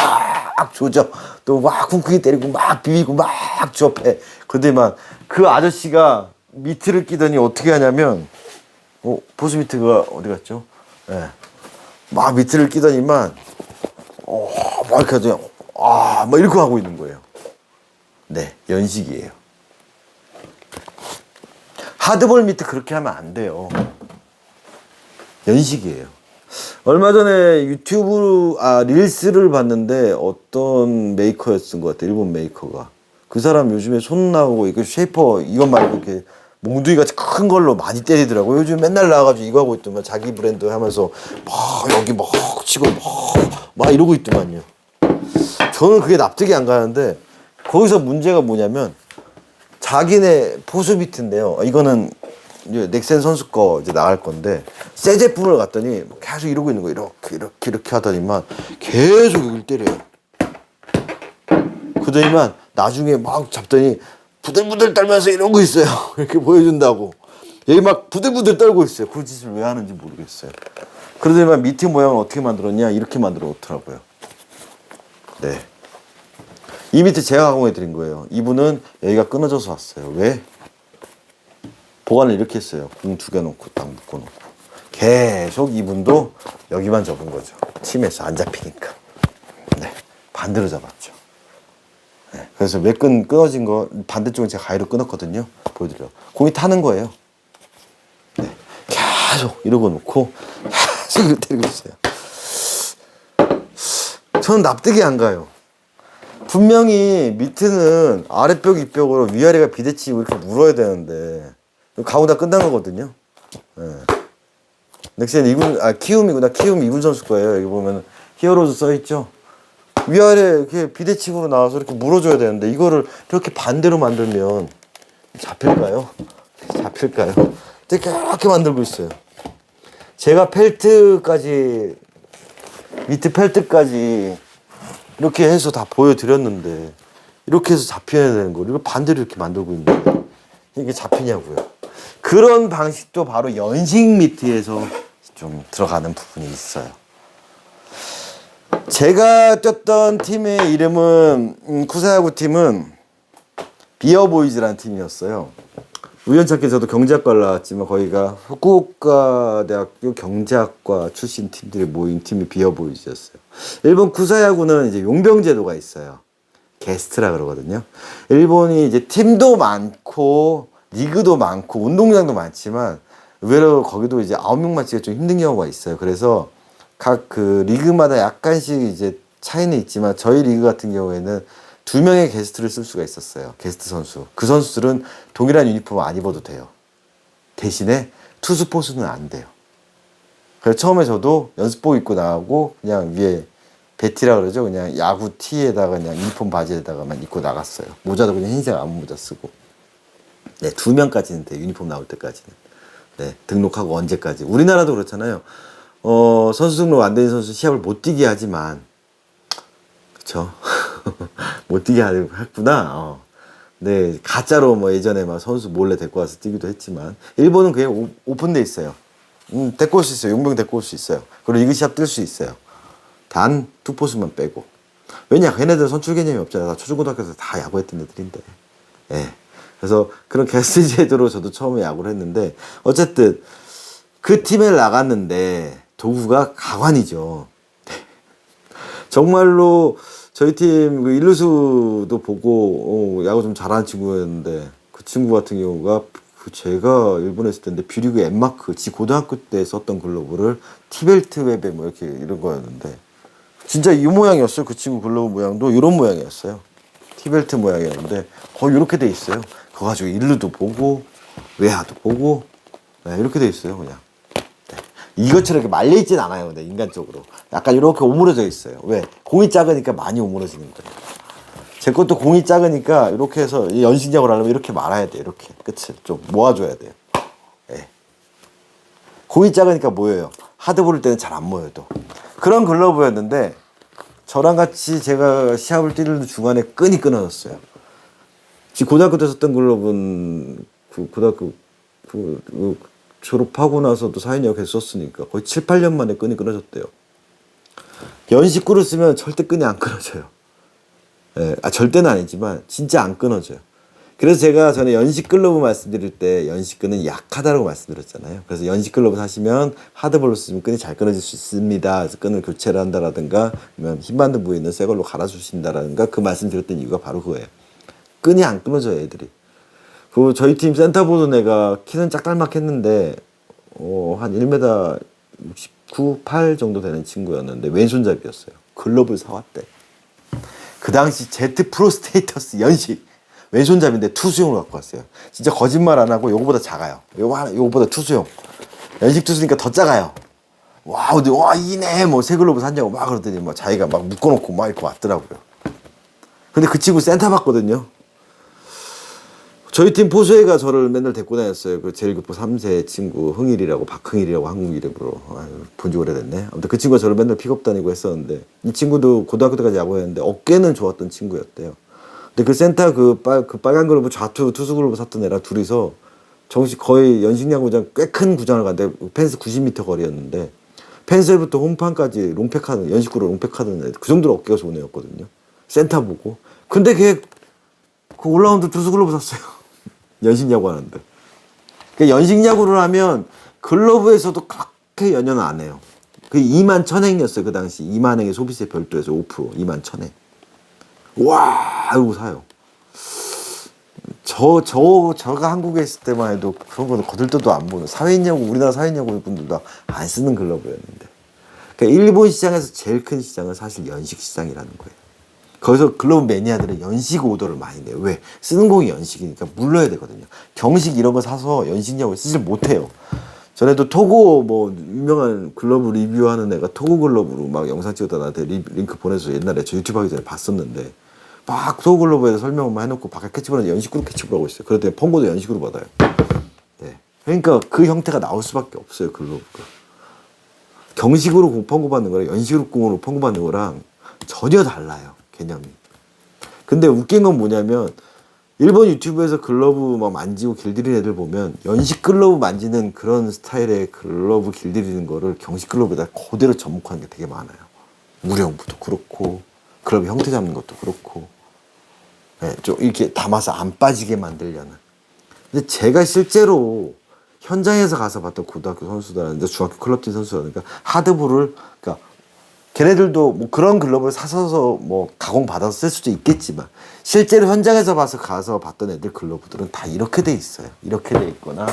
Speaker 1: 조져. 또 막 쿵쿵이 때리고 막 비비고 막 접해. 그러더니만 그 아저씨가 미트를 끼더니 어떻게 하냐면 포스미트가 어디 갔죠? 예. 네. 막 미트를 끼더니만 막 이렇게 하더니 막 이렇게 하고 있는 거예요. 네, 연식이에요. 하드볼 미트 그렇게 하면 안 돼요. 연식이에요. 얼마 전에 유튜브 릴스를 봤는데 어떤 메이커였던 것 같아. 일본 메이커가. 그 사람 요즘에 손 나오고 이거 쉐이퍼 이것 말고 이렇게 몽둥이 같이 큰 걸로 많이 때리더라고. 요즘 맨날 나와가지고 이거 하고 있더만. 자기 브랜드 하면서 막 여기 막 치고 막 이러고 있더만요. 저는 그게 납득이 안 가는데 거기서 문제가 뭐냐면 자기네 포스비트인데요. 이거는 이제 넥센 선수 거 이제 나갈 건데 새 제품을 갖더니 계속 이러고 있는 거예요. 이렇게 하더니만 계속 여기를 때려요. 그러더니만 나중에 막 잡더니 부들부들 떨면서 이러고 있어요. 이렇게 보여준다고. 여기 막 부들부들 떨고 있어요. 그 짓을 왜 하는지 모르겠어요. 그러더니만 밑에 모양을 어떻게 만들었냐? 이렇게 만들어 놓더라고요. 네. 이 밑에 제가 가공해 드린 거예요. 이분은 여기가 끊어져서 왔어요. 왜? 보관을 이렇게 했어요. 궁 2개 놓고 딱 묶어 놓고. 계속 이분도 여기만 접은 거죠. 팀에서 안 잡히니까. 네. 반대로 잡았죠. 네. 그래서 왜 끊어진 거 반대쪽은 제가 가위로 끊었거든요. 보여드려. 공이 타는 거예요. 네. 계속 이러고 놓고 계속 때리고 있어요. 저는 납득이 안 가요. 분명히 미트는 아랫벽 윗벽으로 위아래가 비대칭이고 이렇게 물어야 되는데 가고 다 끝난 거거든요. 네. 넥센 키움이구나. 키움 2군 선수 거예요. 여기 보면 히어로즈 써있죠. 위아래 이렇게 비대칭으로 나와서 이렇게 물어줘야 되는데 이거를 이렇게 반대로 만들면 잡힐까요? 잡힐까요? 이렇게 만들고 있어요. 제가 펠트까지 미트 펠트까지 이렇게 해서 다 보여드렸는데 이렇게 해서 잡혀야 되는 걸 이거 반대로 이렇게 만들고 있는데 이게 잡히냐고요. 그런 방식도 바로 연식 미트에서 좀 들어가는 부분이 있어요. 제가 뛰었던 팀의 이름은 쿠사야구 팀은 비어보이즈라는 팀이었어요. 우연찮게 저도 경제학과를 나왔지만 거기가 후쿠오카 대학교 경제학과 출신 팀들이 모인 팀이 비어보이즈였어요. 일본 쿠사야구는 이제 용병제도가 있어요. 게스트라 그러거든요. 일본이 이제 팀도 많고 리그도 많고 운동장도 많지만 의외로 거기도 이제 9명만 치기가 좀 힘든 경우가 있어요. 그래서 각 그 리그마다 약간씩 이제 차이는 있지만 저희 리그 같은 경우에는 2명의 게스트를 쓸 수가 있었어요. 게스트 선수. 그 선수들은 동일한 유니폼을 안 입어도 돼요. 대신에 투수 포수는 안 돼요. 그래서 처음에 저도 연습복 입고 나가고 그냥 위에 베티라 그러죠. 그냥 야구 티에다가 그냥 유니폼 바지에다가만 입고 나갔어요. 모자도 그냥 흰색 아무 모자 쓰고. 네, 2명까지는 돼요. 유니폼 나올 때까지는. 네, 등록하고 언제까지. 우리나라도 그렇잖아요. 선수 등록 안 된 선수 시합을 못 뛰게 하지만, 그쵸. 못 뛰게 했구나. 네, 가짜로 뭐 예전에 막 선수 몰래 데리고 와서 뛰기도 했지만, 일본은 그냥 오픈돼 있어요. 데리고 올 수 있어요. 용병 데리고 올 수 있어요. 그리고 리그 시합 뛸 수 있어요. 단, 투포수만 빼고. 왜냐, 걔네들 선출 개념이 없잖아요. 다 초중고등학교에서 다 야구했던 애들인데. 예. 그래서 그런 게스트 제도로 저도 처음에 야구를 했는데, 어쨌든, 그 팀에 나갔는데, 도구가 가관이죠. 정말로, 저희 팀 그 일루수도 보고 야구 좀 잘하는 친구였는데 그 친구 같은 경우가 제가 일본에 있을 때인데 뷰리그 엠마크 지 고등학교 때 썼던 글러브를 티벨트 웹에 뭐 이렇게 이런 거였는데 진짜 이 모양이었어요. 그 친구 글러브 모양도 이런 모양이었어요. 티벨트 모양이었는데 거의 이렇게 돼 있어요. 그거 가지고 일루도 보고 외야도 보고 네, 이렇게 돼 있어요. 그냥 이것처럼 이렇게 말려있진 않아요. 근데 인간적으로 약간 이렇게 오므려져 있어요. 왜? 공이 작으니까 많이 오므러지는 거예요. 제 것도 공이 작으니까 이렇게 해서 연식약을 하려면 이렇게 말아야 돼요. 이렇게 끝을 좀 모아줘야 돼요. 예. 공이 작으니까 모여요. 하드볼 때는 잘 안 모여요. 또 그런 글러브였는데 저랑 같이 제가 시합을 뛰는 중간에 끈이 끊어졌어요. 지금 고등학교 때 썼던 글러브는 그 고등학교 졸업하고 나서도 사인이라고 계속 썼으니까 거의 7, 8년 만에 끈이 끊어졌대요. 연식구를 쓰면 절대 끈이 안 끊어져요. 예, 절대는 아니지만 진짜 안 끊어져요. 그래서 제가 전에 연식 글러브 말씀드릴 때 연식끈은 약하다고 말씀드렸잖아요. 그래서 연식 글러브 사시면 하드볼로 쓰면 끈이 잘 끊어질 수 있습니다. 그래서 끈을 교체를 한다라든가 아니면 힘 받는 부위는 새 걸로 갈아주신다라든가 그 말씀 드렸던 이유가 바로 그거예요. 끈이 안 끊어져요, 애들이. 그 저희 팀 센터 보던 애가 키는 짝달막했는데 한 1m 69, 8 정도 되는 친구였는데 왼손잡이였어요. 글러브를 사왔대. 그 당시 제트 프로스테이터스 연식 왼손잡이인데 투수용을 갖고 왔어요. 진짜 거짓말 안 하고 요거보다 작아요. 요거보다 투수용. 연식 투수니까 더 작아요. 와, 이네 뭐 새 글러브 샀냐고 막 그러더니 막 자기가 막 묶어놓고 막 이렇게 왔더라고요. 근데 그 친구 센터 봤거든요. 저희 팀 포수애가 저를 맨날 데리고 다녔어요. 그 제일교포 3세 친구 흥일이라고 박흥일이라고 한국 이름으로 본지 오래됐네. 아무튼 그 친구가 저를 맨날 픽업 다니고 했었는데 이 친구도 고등학교 때까지 야구했는데 어깨는 좋았던 친구였대요. 근데 그 센터 그 빨간 글러브 좌투 투수 글러브 샀던 애랑 둘이서 정식 거의 연식야구장 꽤 큰 구장을 갔는데 펜스 90m 거리였는데 펜스부터 홈판까지 롱팩하는 연식구로 롱팩하는 애 그 정도로 어깨가 좋은 애였거든요. 센터 보고. 근데 걔 그 올라운드 투수 글러브 샀어요. 연식야구 하는데. 그러니까 연식야구를 하면 글러브에서도 그렇게 연연은 안 해요. 그 2만 천행이었어요. 그 당시 2만행의 소비세 별도에서 5% 2만 천행. 와 이러고 사요. 저가 한국에 있을 때만 해도 그런 거는 거들떠도 안 보는 사회인야구 우리나라 사회인야구 분들도 안 쓰는 글러브였는데. 그러니까 일본 시장에서 제일 큰 시장은 사실 연식 시장이라는 거예요. 거기서 글러브 매니아들은 연식 오더를 많이 내요. 왜? 쓰는 공이 연식이니까 물러야 되거든요. 경식 이런 거 사서 연식약을 쓰질 못해요. 전에도 토고 뭐 유명한 글러브 리뷰하는 애가 토고 글러브로 막 영상 찍었다 나한테 링크 보내서 옛날에 저 유튜브 하기 전에 봤었는데 막 토고 글러브에서 설명만 해놓고 바깥 캐치볼은 연식으로 캐치볼 하고 있어요. 그럴 때 펑고도 연식으로 받아요. 네. 그러니까 그 형태가 나올 수밖에 없어요. 글러브가. 경식으로 펑고 받는 거랑 연식으로 공으로 펑고 받는 거랑 전혀 달라요. 개념이. 근데 웃긴 건 뭐냐면 일본 유튜브에서 글러브 막 만지고 길들이는 애들 보면 연식 글러브 만지는 그런 스타일의 글러브 길들이는 거를 경식 글러브에다 그대로 접목하는 게 되게 많아요. 무령부도 그렇고 글러브 형태 잡는 것도 그렇고 네, 좀 이렇게 담아서 안 빠지게 만들려는. 근데 제가 실제로 현장에서 가서 봤던 고등학교 선수들한테 중학교 클럽팀 선수라니까 하드볼을 그러니까 걔네들도 뭐 그런 글러브를 사서 뭐 가공 받아서 쓸 수도 있겠지만 실제로 현장에서 가서 봤던 애들 글러브들은 다 이렇게 돼 있어요. 이렇게 돼 있거나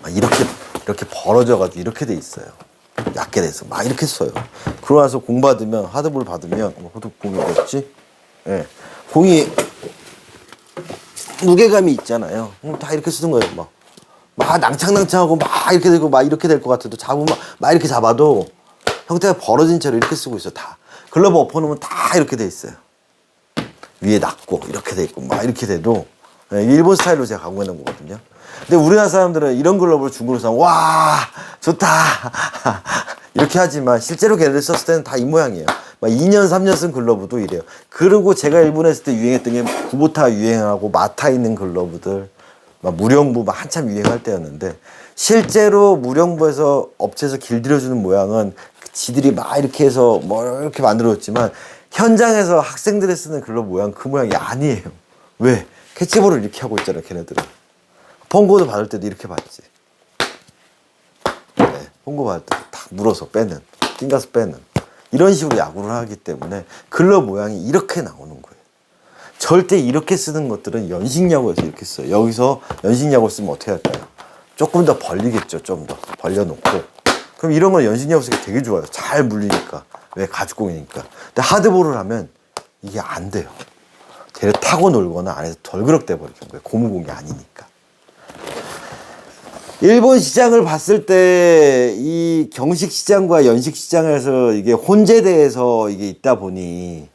Speaker 1: 막 이렇게 벌어져가지고 이렇게 돼 있어요. 얇게 돼서 막 이렇게 써요. 그러고 나서 공 받으면 하드볼 받으면 공이 어딨지? 예, 공이 무게감이 있잖아요. 다 이렇게 쓰는 거예요. 막 낭창낭창하고 막 이렇게 되고 막 이렇게 될 것 같아도 잡으면 막 이렇게 잡아도 형태가 벌어진 채로 이렇게 쓰고 있어. 다 글러브 엎어놓으면 다 이렇게 돼 있어요. 위에 낮고 이렇게 돼 있고 막 이렇게 돼도 일본 스타일로 제가 가공해 놓은 거거든요. 근데 우리나라 사람들은 이런 글러브를 중국으로 사면 와 좋다 이렇게 하지만 실제로 걔네들 썼을 때는 다 이 모양이에요. 막 2년 3년 쓴 글러브도 이래요. 그리고 제가 일본에 있을 때 유행했던 게 구보타 유행하고 마타 있는 글러브들 막 무령부 막 한참 유행할 때였는데 실제로 무령부에서 업체에서 길들여주는 모양은 지들이 막 이렇게 해서 뭐 이렇게 만들어줬지만 현장에서 학생들이 쓰는 글러브 모양 그 모양이 아니에요. 왜? 캐치볼을 이렇게 하고 있잖아 걔네들은. 펑고도 받을 때도 이렇게 받지. 네, 펑고 받을 때도 탁 물어서 빼는 띵가서 빼는 이런 식으로 야구를 하기 때문에 글러브 모양이 이렇게 나오는 거예요. 절대 이렇게 쓰는 것들은 연식야구에서 이렇게 써요. 여기서 연식야구 쓰면 어떻게 할까요? 조금 더 벌리겠죠. 좀 더 벌려놓고 그럼 이런 건 연식야구 쓰기 되게 좋아요. 잘 물리니까. 왜? 가죽공이니까. 근데 하드볼을 하면 이게 안 돼요. 걔를 타고 놀거나 안에서 덜그럭대 버리는 거예요. 고무공이 아니니까. 일본 시장을 봤을 때 이 경식 시장과 연식 시장에서 이게 혼재돼서 이게 있다 보니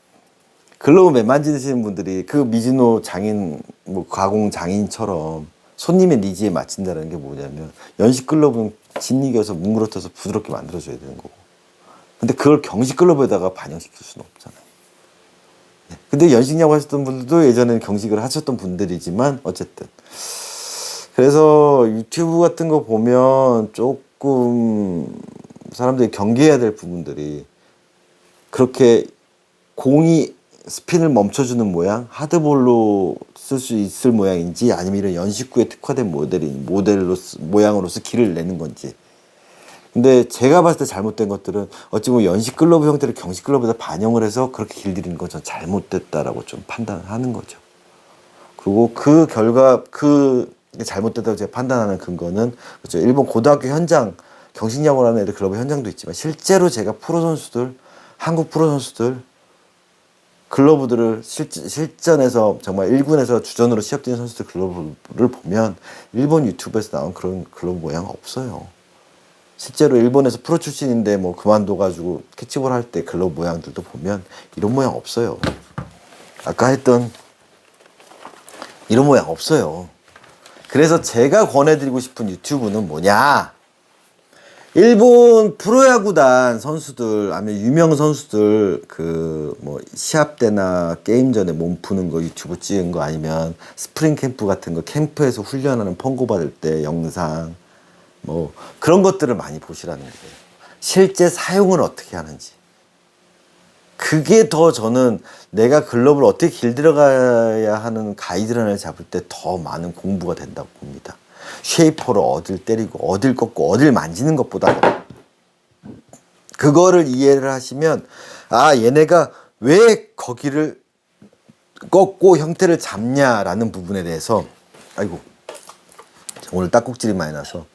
Speaker 1: 글러브 맨 만지시는 분들이 그 미즈노 장인 뭐 가공 장인처럼 손님의 니즈에 맞춘다는 게 뭐냐면 연식 글러브는 짓이겨서 뭉그러뜨려서 부드럽게 만들어줘야 되는 거고 근데 그걸 경식 글러브에다가 반영시킬 수는 없잖아요. 근데 연식야구 하셨던 분들도 예전에는 경식을 하셨던 분들이지만 어쨌든 그래서 유튜브 같은 거 보면 조금 사람들이 경계해야 될 부분들이 그렇게 공이 스핀을 멈춰주는 모양 하드볼로 쓸 수 있을 모양인지 아니면 이런 연식구에 특화된 모양으로서 길을 내는 건지. 근데 제가 봤을 때 잘못된 것들은 어찌 보면 연식 글러브 형태를 경식 글러브에다 반영을 해서 그렇게 길들이는 건 전 잘못됐다라고 좀 판단하는 거죠. 그리고 그 결과 잘못됐다고 제가 판단하는 근거는 그렇죠. 일본 고등학교 현장 경식야구를 하는 애들 글러브 현장도 있지만 실제로 제가 프로 선수들 한국 프로 선수들 글러브들을 실전에서 정말 1군에서 주전으로 시합 뛰는 선수들 글러브를 보면 일본 유튜브에서 나온 그런 글러브 모양 없어요. 실제로 일본에서 프로 출신인데 뭐 그만둬가지고 캐치볼 할 때 글러브 모양들도 보면 이런 모양 없어요. 아까 했던 이런 모양 없어요. 그래서 제가 권해드리고 싶은 유튜브는 뭐냐? 일본 프로야구단 선수들 아니면 유명 선수들 그 뭐 시합 때나 게임 전에 몸 푸는 거 유튜브 찍은 거 아니면 스프링 캠프 같은 거 캠프에서 훈련하는 펑고 받을 때 영상 뭐 그런 것들을 많이 보시라는 거예요. 실제 사용을 어떻게 하는지. 그게 더 저는 내가 글러브를 어떻게 길들여가야 하는 가이드라인을 잡을 때 더 많은 공부가 된다고 봅니다. 쉐이퍼로 어딜 때리고 어딜 꺾고 어딜 만지는 것보다 그거를 이해를 하시면 아 얘네가 왜 거기를 꺾고 형태를 잡냐라는 부분에 대해서 아이고 오늘 딱꼭질이 많이 나서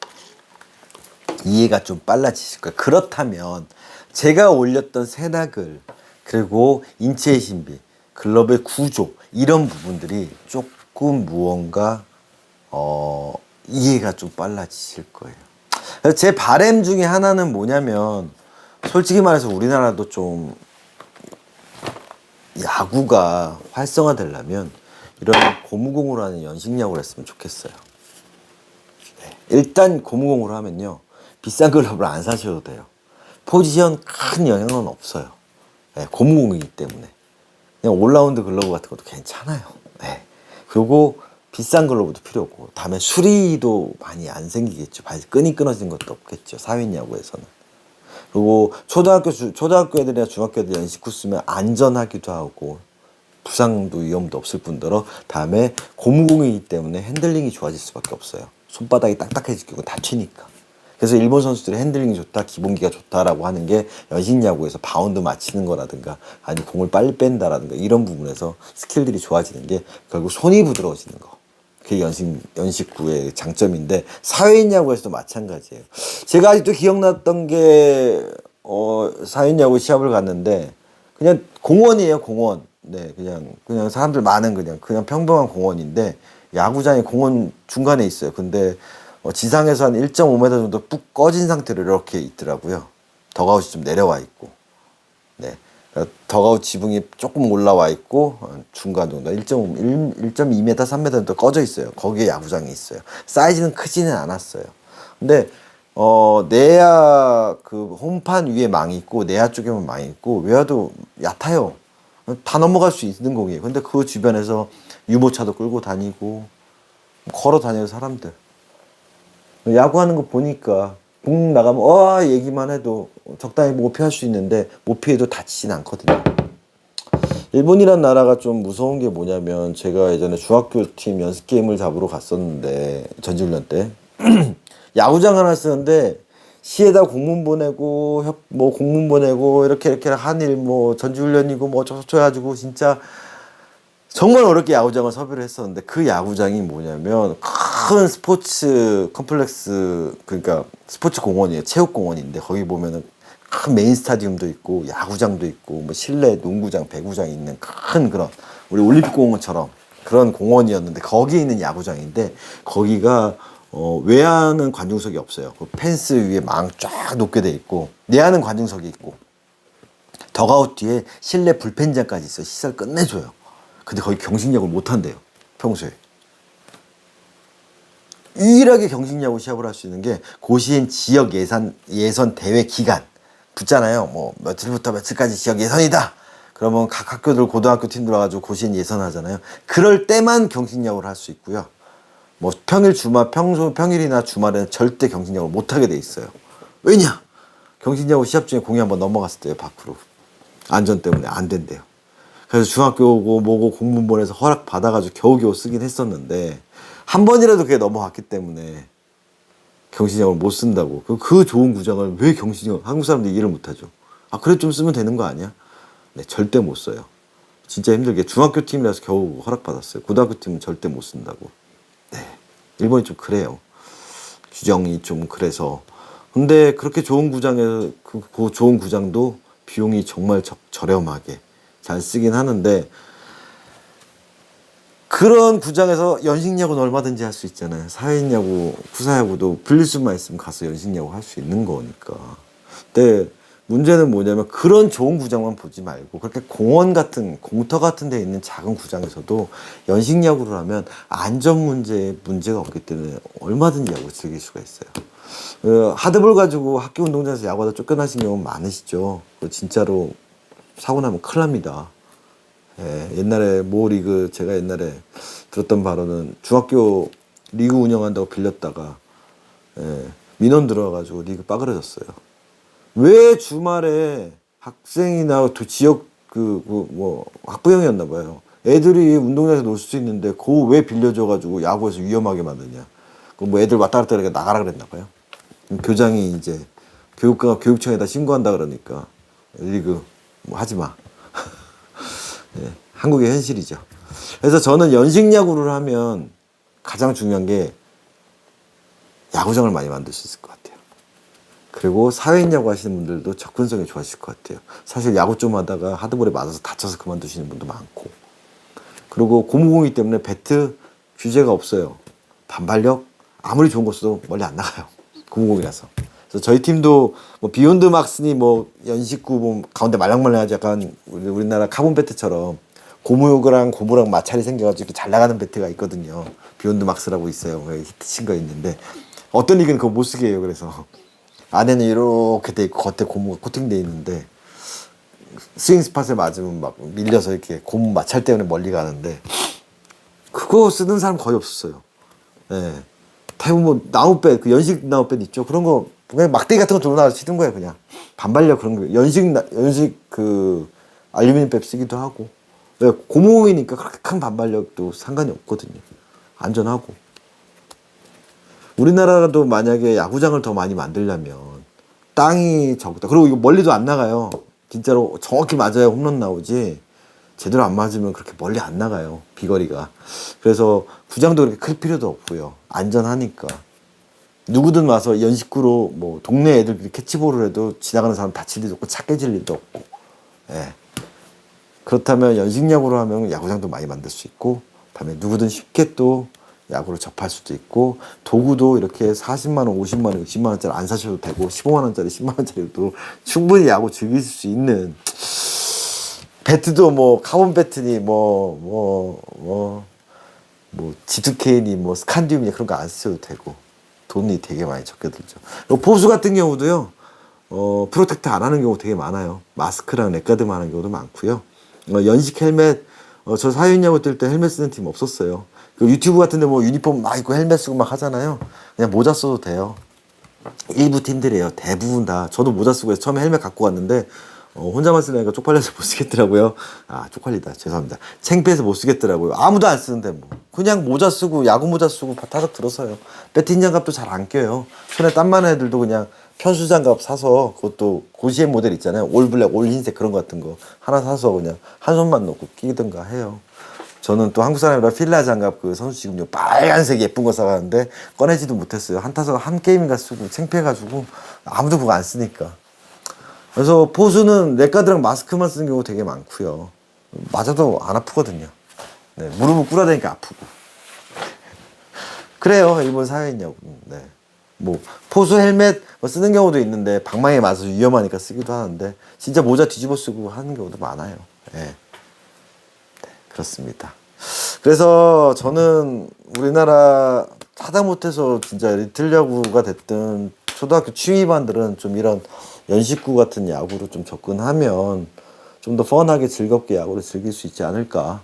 Speaker 1: 이해가 좀 빨라지실 거예요. 그렇다면 제가 올렸던 새나글 그리고 인체의 신비 글러브의 구조 이런 부분들이 조금 무언가 이해가 좀 빨라지실 거예요. 제 바람 중에 하나는 뭐냐면 솔직히 말해서 우리나라도 좀 야구가 활성화되려면 이런 고무공으로 하는 연식야구를 했으면 좋겠어요. 네. 일단 고무공으로 하면요 비싼 글러브를 안 사셔도 돼요. 포지션 큰 영향은 없어요. 네. 고무공이기 때문에 그냥 올라운드 글러브 같은 것도 괜찮아요. 네. 그리고 비싼 글러브도 필요 없고 다음에 수리도 많이 안 생기겠죠. 끈이 끊어진 것도 없겠죠. 사회인 야구에서는. 그리고 초등학교 애들이나 중학교 애들 연식구 쓰면 안전하기도 하고 부상도 위험도 없을 뿐더러 다음에 고무공이기 때문에 핸들링이 좋아질 수밖에 없어요. 손바닥이 딱딱해지고 다치니까. 그래서 일본 선수들이 핸들링이 좋다, 기본기가 좋다라고 하는 게 연식야구에서 바운드 맞히는 거라든가 아니 공을 빨리 뺀다라든가 이런 부분에서 스킬들이 좋아지는 게 결국 손이 부드러워지는 거. 그게 연식구의 장점인데 사회인 야구에서도 마찬가지예요. 제가 아직도 기억났던 게 사회인 야구 시합을 갔는데 그냥 공원이에요, 공원. 네, 그냥 사람들 많은 그냥 평범한 공원인데 야구장이 공원 중간에 있어요. 근데 지상에서 한 1.5m 정도 뚝 꺼진 상태로 이렇게 있더라고요. 덕아웃이 좀 내려와 있고. 네. 더가웃 지붕이 조금 올라와 있고 중간 정도 1.2m, 3m 정도 꺼져 있어요. 거기에 야구장이 있어요. 사이즈는 크지는 않았어요. 근데 내야 그 홈판 위에 망이 있고 내야 쪽에만 망이 있고 외야도 얕아요. 다 넘어갈 수 있는 공이에요. 근데 그 주변에서 유모차도 끌고 다니고 걸어 다니는 사람들 야구하는 거 보니까 공 나가면 얘기만 해도 적당히 못 피할 수 있는데 못 피해도 다치진 않거든요. 일본이란 나라가 좀 무서운 게 뭐냐면 제가 예전에 중학교 팀 연습 게임을 잡으러 갔었는데 전지훈련 때 야구장 하나 쓰는데 시에다 공문 보내고 뭐 공문 보내고 이렇게 한일 뭐 전지훈련이고 뭐 어쩌고저쩌고 해가지고 진짜 정말 어렵게 야구장을 섭외를 했었는데 그 야구장이 뭐냐면 큰 스포츠 컴플렉스 그러니까 스포츠 공원이에요. 체육 공원인데 거기 보면은 큰 메인 스타디움도 있고 야구장도 있고 뭐 실내 농구장, 배구장이 있는 큰 그런 우리 올림픽 공원처럼 그런 공원이었는데 거기에 있는 야구장인데 거기가 외야는 관중석이 없어요. 그 펜스 위에 망 쫙 높게 돼 있고 내야는 관중석이 있고 더가웃 뒤에 실내 불펜장까지 있어요. 시설 끝내줘요. 근데 거기 경식야구를 못 한대요. 평소에. 유일하게 경식야구 시합을 할 수 있는 게 고시엔 지역 예선 대회 기간 붙잖아요. 뭐 며칠부터 며칠까지 지역 예선이다. 그러면 각 학교들 고등학교 팀들 와가지고 고시엔 예선하잖아요. 그럴 때만 경식야구를 할 수 있고요. 뭐 평일이나 주말에는 절대 경식야구를 못 하게 돼 있어요. 왜냐? 경식야구 시합 중에 공이 한번 넘어갔을 때요 밖으로 안전 때문에 안 된대요. 그래서 중학교 오고 뭐고 공문 보내서 허락 받아가지고 겨우겨우 쓰긴 했었는데 한 번이라도 그게 넘어갔기 때문에 경식야구를 못 쓴다고. 그 좋은 구장을 왜 경식야구 한국 사람들이 이해를 못하죠. 그래 좀 쓰면 되는 거 아니야? 네, 절대 못 써요. 진짜 힘들게 중학교 팀이라서 겨우 허락 받았어요. 고등학교 팀은 절대 못 쓴다고. 네, 일본이 좀 그래요. 규정이 좀 그래서. 근데 그렇게 좋은 구장에 그 좋은 구장도 비용이 정말 저렴하게 잘 쓰긴 하는데 그런 구장에서 연식야구는 얼마든지 할 수 있잖아요. 사회인야구, 쿠사야구도 빌릴 수만 있으면 가서 연식야구 할 수 있는 거니까. 근데 문제는 뭐냐면 그런 좋은 구장만 보지 말고 그렇게 공원 같은 공터 같은 데 있는 작은 구장에서도 연식야구를 하면 안전 문제가 없기 때문에 얼마든지 야구 즐길 수가 있어요. 하드볼 가지고 학교 운동장에서 야구하다 쫓겨나신 경우 많으시죠. 진짜로 사고 나면 큰일 납니다. 예, 옛날에 모 리그 제가 옛날에 들었던 바로는 중학교 리그 운영한다고 빌렸다가 민원 들어와가지고 리그 빠그러졌어요. 왜 주말에 학생이나 지역 뭐 학부형이었나 봐요. 애들이 운동장에서 놀 수 있는데 그거 왜 빌려줘가지고 야구에서 위험하게 만드냐. 그 뭐 애들 왔다 갔다 하니까 나가라 그랬나 봐요. 교장이 이제 교육청에다 신고한다 그러니까 리그 뭐 하지 마. 네, 한국의 현실이죠. 그래서 저는 연식야구를 하면 가장 중요한 게 야구장을 많이 만들 수 있을 것 같아요. 그리고 사회인 야구 하시는 분들도 접근성이 좋아지실 것 같아요. 사실 야구 좀 하다가 하드볼에 맞아서 다쳐서 그만두시는 분도 많고. 그리고 고무공이기 때문에 배트 규제가 없어요. 반발력 아무리 좋은 거 써도 멀리 안 나가요. 고무공이라서. 그래서 저희 팀도 뭐 비욘드 막스니 뭐 연식구 뭐 가운데 말랑말랑하지 약간 우리나라 카본 배트처럼 고무랑 고무랑 마찰이 생겨가지고 이렇게 잘 나가는 배트가 있거든요. 비욘드 막스라고 있어요. 히트친 거 있는데 어떤 리그는 그거 못 쓰게 해요. 그래서 안에는 이렇게 돼 있고 겉에 고무가 코팅돼 있는데 스윙 스팟에 맞으면 막 밀려서 이렇게 고무 마찰 때문에 멀리 가는데 그거 쓰는 사람 거의 없었어요. 예. 대부분 뭐 나무배 그 연식 나무배 있죠. 그런 거 그냥 막대기 같은 거 들고 나가서 치는 거예요. 그냥 반발력 그런 거 연식 그 알루미늄 백 쓰기도 하고 고무이니까 그렇게 큰 반발력도 상관이 없거든요. 안전하고. 우리나라도 만약에 야구장을 더 많이 만들려면 땅이 적다. 그리고 이거 멀리도 안 나가요. 진짜로 정확히 맞아야 홈런 나오지 제대로 안 맞으면 그렇게 멀리 안 나가요. 비거리가. 그래서 구장도 그렇게 클 필요도 없고요. 안전하니까. 누구든 와서 연식구로 뭐 동네 애들 캐치볼을 해도 지나가는 사람 다칠 일도 없고 차 깨질 일도 없고. 예. 그렇다면 연식야구로 하면 야구장도 많이 만들 수 있고 다음에 누구든 쉽게 또 야구를 접할 수도 있고 도구도 이렇게 40만 원, 50만 원, 60만 원짜리 안 사셔도 되고 15만 원짜리, 10만 원짜리도 충분히 야구 즐길 수 있는 배트도 뭐 카본 배트니 뭐 G2K니 뭐 스칸디움이니 그런 거 안 쓰셔도 되고 돈이 되게 많이 적게 들죠. 보수 같은 경우도요. 프로텍트 안 하는 경우 되게 많아요. 마스크랑 렉가드만 하는 경우도 많고요. 연식 헬멧, 저 사회인야구 뛸 때 헬멧 쓰는 팀 없었어요. 그 유튜브 같은데 뭐 유니폼 막 입고 헬멧 쓰고 막 하잖아요. 그냥 모자 써도 돼요. 일부 팀들이에요. 대부분 다. 저도 모자 쓰고 해서 처음에 헬멧 갖고 왔는데 혼자만 쓰려니까 쪽팔려서 못 쓰겠더라고요. 아, 쪽팔리다. 죄송합니다. 창피해서 못 쓰겠더라고요. 아무도 안 쓰는데 뭐. 그냥 모자 쓰고 야구 모자 쓰고 타석 들어서요. 배팅 장갑도 잘 안 껴요. 손에 땀 많은 애들도 그냥 편수 장갑 사서 그것도 고시엠 모델 있잖아요. 올 블랙, 올 흰색 그런 거 같은 거 하나 사서 그냥 한 손만 놓고 끼든가 해요. 저는 또 한국 사람이라 필라 장갑 그 선수 지금요 빨간색 예쁜 거 사가는데 꺼내지도 못했어요. 한 타석 한 게임인가 쓰고 창피해가지고 아무도 그거 안 쓰니까. 그래서 포수는 렉가드랑 마스크만 쓰는 경우 되게 많고요. 맞아도 안 아프거든요. 네, 무릎을 꿇어대니까 아프고. 그래요, 일본 사회인야구. 네. 뭐 포수 헬멧 쓰는 경우도 있는데 방망이에 맞아서 위험하니까 쓰기도 하는데 진짜 모자 뒤집어 쓰고 하는 경우도 많아요. 네. 네, 그렇습니다. 그래서 저는 우리나라 하다못해서 진짜 리틀 야구가 됐든 초등학교 취미반들은 좀 이런 연식구 같은 야구로 좀 접근하면 좀 더 펀하게 즐겁게 야구를 즐길 수 있지 않을까.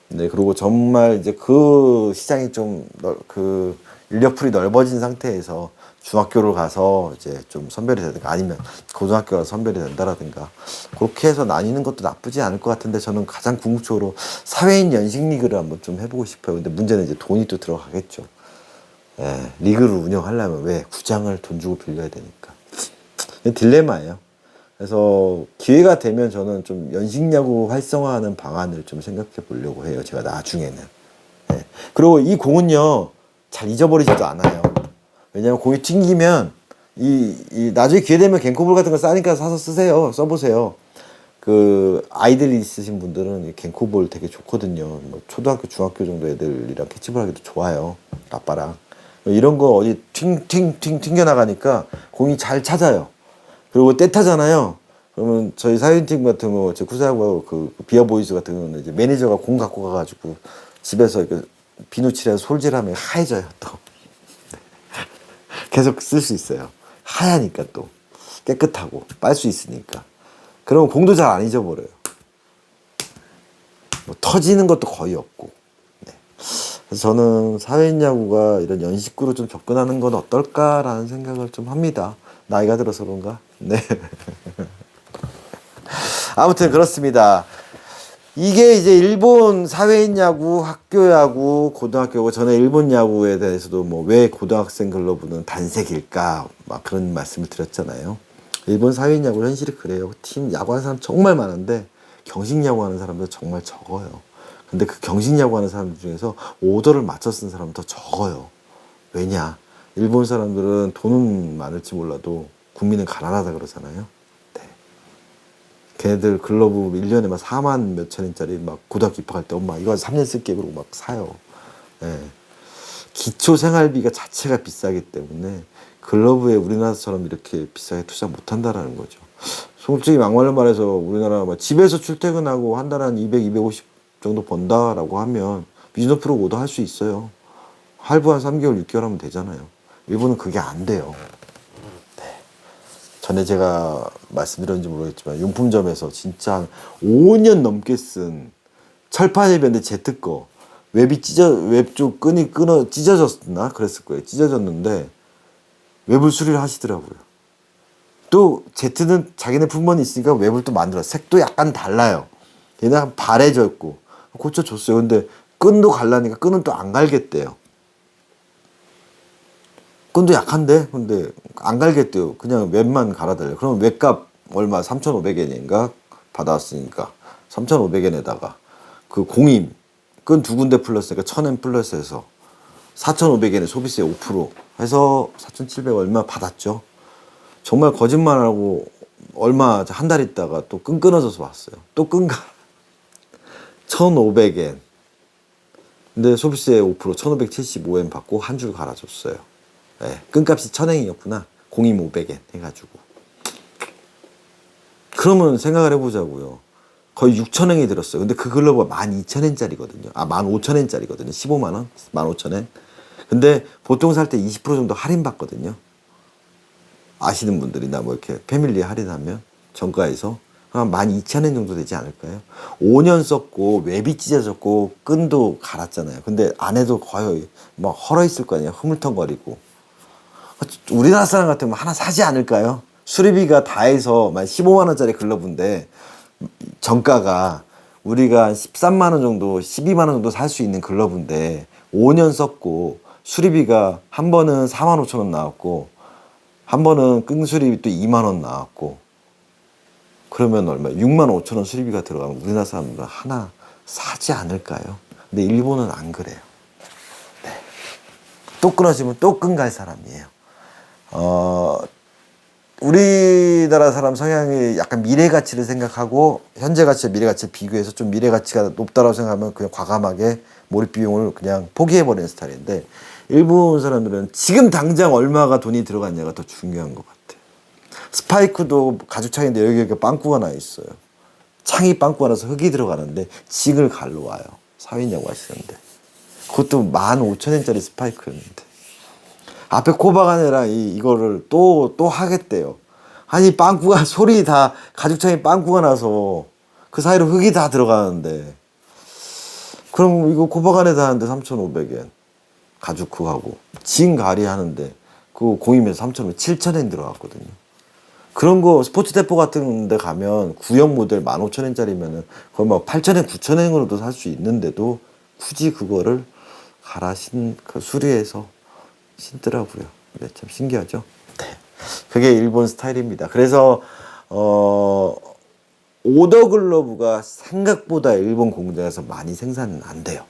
Speaker 1: 네, 그리고 정말 이제 그 시장이 좀 그 인력풀이 넓어진 상태에서 중학교를 가서 이제 좀 선별이 되든가 아니면 고등학교 가서 선별이 된다라든가 그렇게 해서 나뉘는 것도 나쁘지 않을 것 같은데 저는 가장 궁극적으로 사회인 연식 리그를 한번 좀 해보고 싶어요. 근데 문제는 이제 돈이 또 들어가겠죠. 예, 리그를 운영하려면 왜 구장을 돈 주고 빌려야 되니까. 딜레마예요. 그래서 기회가 되면 저는 좀 연식야구 활성화하는 방안을 좀 생각해 보려고 해요. 제가 나중에는. 네. 그리고 이 공은요 잘 잊어버리지도 않아요. 왜냐면 공이 튕기면 이 나중에 기회 되면 갱코볼 같은 거 싸니까 사서 쓰세요. 써보세요. 그 아이들이 있으신 분들은 이 갱코볼 되게 좋거든요. 뭐 초등학교, 중학교 정도 애들이랑 캐치볼 하기도 좋아요. 아빠랑 이런 거 어디 튕 튕겨나가니까 공이 잘 찾아요. 그리고 때 타잖아요. 그러면 저희 사회인팀 같은 거, 제 쿠사하고 그 비어보이즈 같은 경우는 이제 매니저가 공 갖고 가가지고 집에서 이렇게 비누칠해서 솔질하면 하얘져요, 또. 계속 쓸 수 있어요. 하얘니까 또. 깨끗하고, 빨 수 있으니까. 그러면 공도 잘 안 잊어버려요. 뭐 터지는 것도 거의 없고. 네. 그래서 저는 사회인 야구가 이런 연식구로 좀 접근하는 건 어떨까라는 생각을 좀 합니다. 나이가 들어서 그런가? 네. 아무튼 그렇습니다. 이게 이제 일본 사회인 야구, 학교 야구, 고등학교 야구, 전에 일본 야구에 대해서도 뭐 왜 고등학생 클럽은 단색일까? 막 그런 말씀을 드렸잖아요. 일본 사회인 야구 현실이 그래요. 팀 야구하는 사람 정말 많은데 경식 야구하는 사람도 정말 적어요. 근데 그 경식 야구하는 사람들 중에서 오더를 맞춰 쓴 사람은 더 적어요. 왜냐? 일본 사람들은 돈은 많을지 몰라도 국민은 가난하다 그러잖아요. 네. 걔네들 글러브 1년에 막 4만 몇천엔짜리 막 고등학교 입학할 때 엄마 이거 3년 쓸게 그러고 막 사요. 네. 기초 생활비가 자체가 비싸기 때문에 글러브에 우리나라처럼 이렇게 비싸게 투자 못 한다라는 거죠. 솔직히 막말로 말해서 우리나라 막 집에서 출퇴근하고 한 달에 한 200, 250 정도 번다라고 하면 비즈니스 프로 오더 할 수 있어요. 할부 한 3개월, 6개월 하면 되잖아요. 일본은 그게 안 돼요. 네. 전에 제가 말씀드렸는지 모르겠지만 용품점에서 진짜 한 5년 넘게 쓴 철판 해변대 제트 거 웹 쪽 끈이 찢어졌나 그랬을 거예요. 찢어졌는데 웹을 수리를 하시더라고요. 또 제트는 자기네 품번이 있으니까 웹을 또 만들어. 색도 약간 달라요. 얘는 바래져 있고 고쳐줬어요. 근데 끈도 갈라니까 끈은 또 안 갈겠대요. 끈도 약한데 근데 안 갈겠대요. 그냥 웹만 갈아달래요. 그럼 웹값 얼마 3,500엔인가 받았으니까 3,500엔에다가 그 공임 끈 두 군데 플러스니까 1,000엔 플러스해서 4,500엔에 소비세 5% 해서 4,700 얼마 받았죠. 정말 거짓말하고 얼마 한 달 있다가 또 끈 끊어져서 왔어요. 또 끈가 1,500엔. 근데 소비세 5% 1,575엔 받고 한 줄 갈아줬어요. 네, 끈값이 1,000엔이었구나. 공임 500엔 해가지고. 그러면 생각을 해보자고요. 거의 6,000엔이 들었어요. 근데 그 글러브가 12,000엔짜리거든요. 아, 15,000엔짜리거든요. 15만원? 15,000엔? 근데 보통 살 때 20% 정도 할인 받거든요. 아시는 분들이나 뭐 이렇게 패밀리 할인하면 정가에서 한 12,000엔 정도 되지 않을까요? 5년 썼고 웹이 찢어졌고 끈도 갈았잖아요. 근데 안에도 거의 막 헐어 있을 거 아니에요. 흐물텅거리고. 우리나라 사람 같으면 하나 사지 않을까요? 수리비가 다 해서 15만 원짜리 글러브인데 정가가 우리가 13만 원 정도, 12만 원 정도 살 수 있는 글러브인데 5년 썼고 수리비가 한 번은 4만 5천 원 나왔고 한 번은 끈수리비 또 2만 원 나왔고 그러면 얼마? 6만 5천 원 수리비가 들어가면 우리나라 사람들은 하나 사지 않을까요? 근데 일본은 안 그래요. 네. 또 끊어지면 또 끈 갈 사람이에요. 우리나라 사람 성향이 약간 미래 가치를 생각하고 현재 가치와 미래 가치를 비교해서 좀 미래 가치가 높다고 생각하면 그냥 과감하게 몰입 비용을 그냥 포기해버리는 스타일인데 일본 사람들은 지금 당장 얼마가 돈이 들어갔냐가 더 중요한 것 같아요. 스파이크도 가죽창인데 여기 빵꾸가 나 있어요. 창이 빵꾸가 나서 흙이 들어가는데 징을 갈러 와요. 사회냐고 하시는데 그것도 15,000엔짜리 스파이크였는데 앞에 코바가네랑 이거를 또 하겠대요. 아니 빵꾸가 소리 다 가죽창에 빵꾸가 나서 그 사이로 흙이 다 들어가는데 그럼 이거 코바가네다 하는데 3,500엔 가죽 그하고 진 가리 하는데 그거 공임에서 3,500엔 7,000엔 들어갔거든요. 그런 거 스포츠 데포 같은 데 가면 구형 모델 15,000엔짜리면은 거의 막 8,000엔 9,000엔으로도 살 수 있는데도 굳이 그거를 그 수리해서 신더라고요. 네, 참 신기하죠. 네. 그게 일본 스타일입니다. 그래서 오더 글러브가 생각보다 일본 공장에서 많이 생산 안 돼요.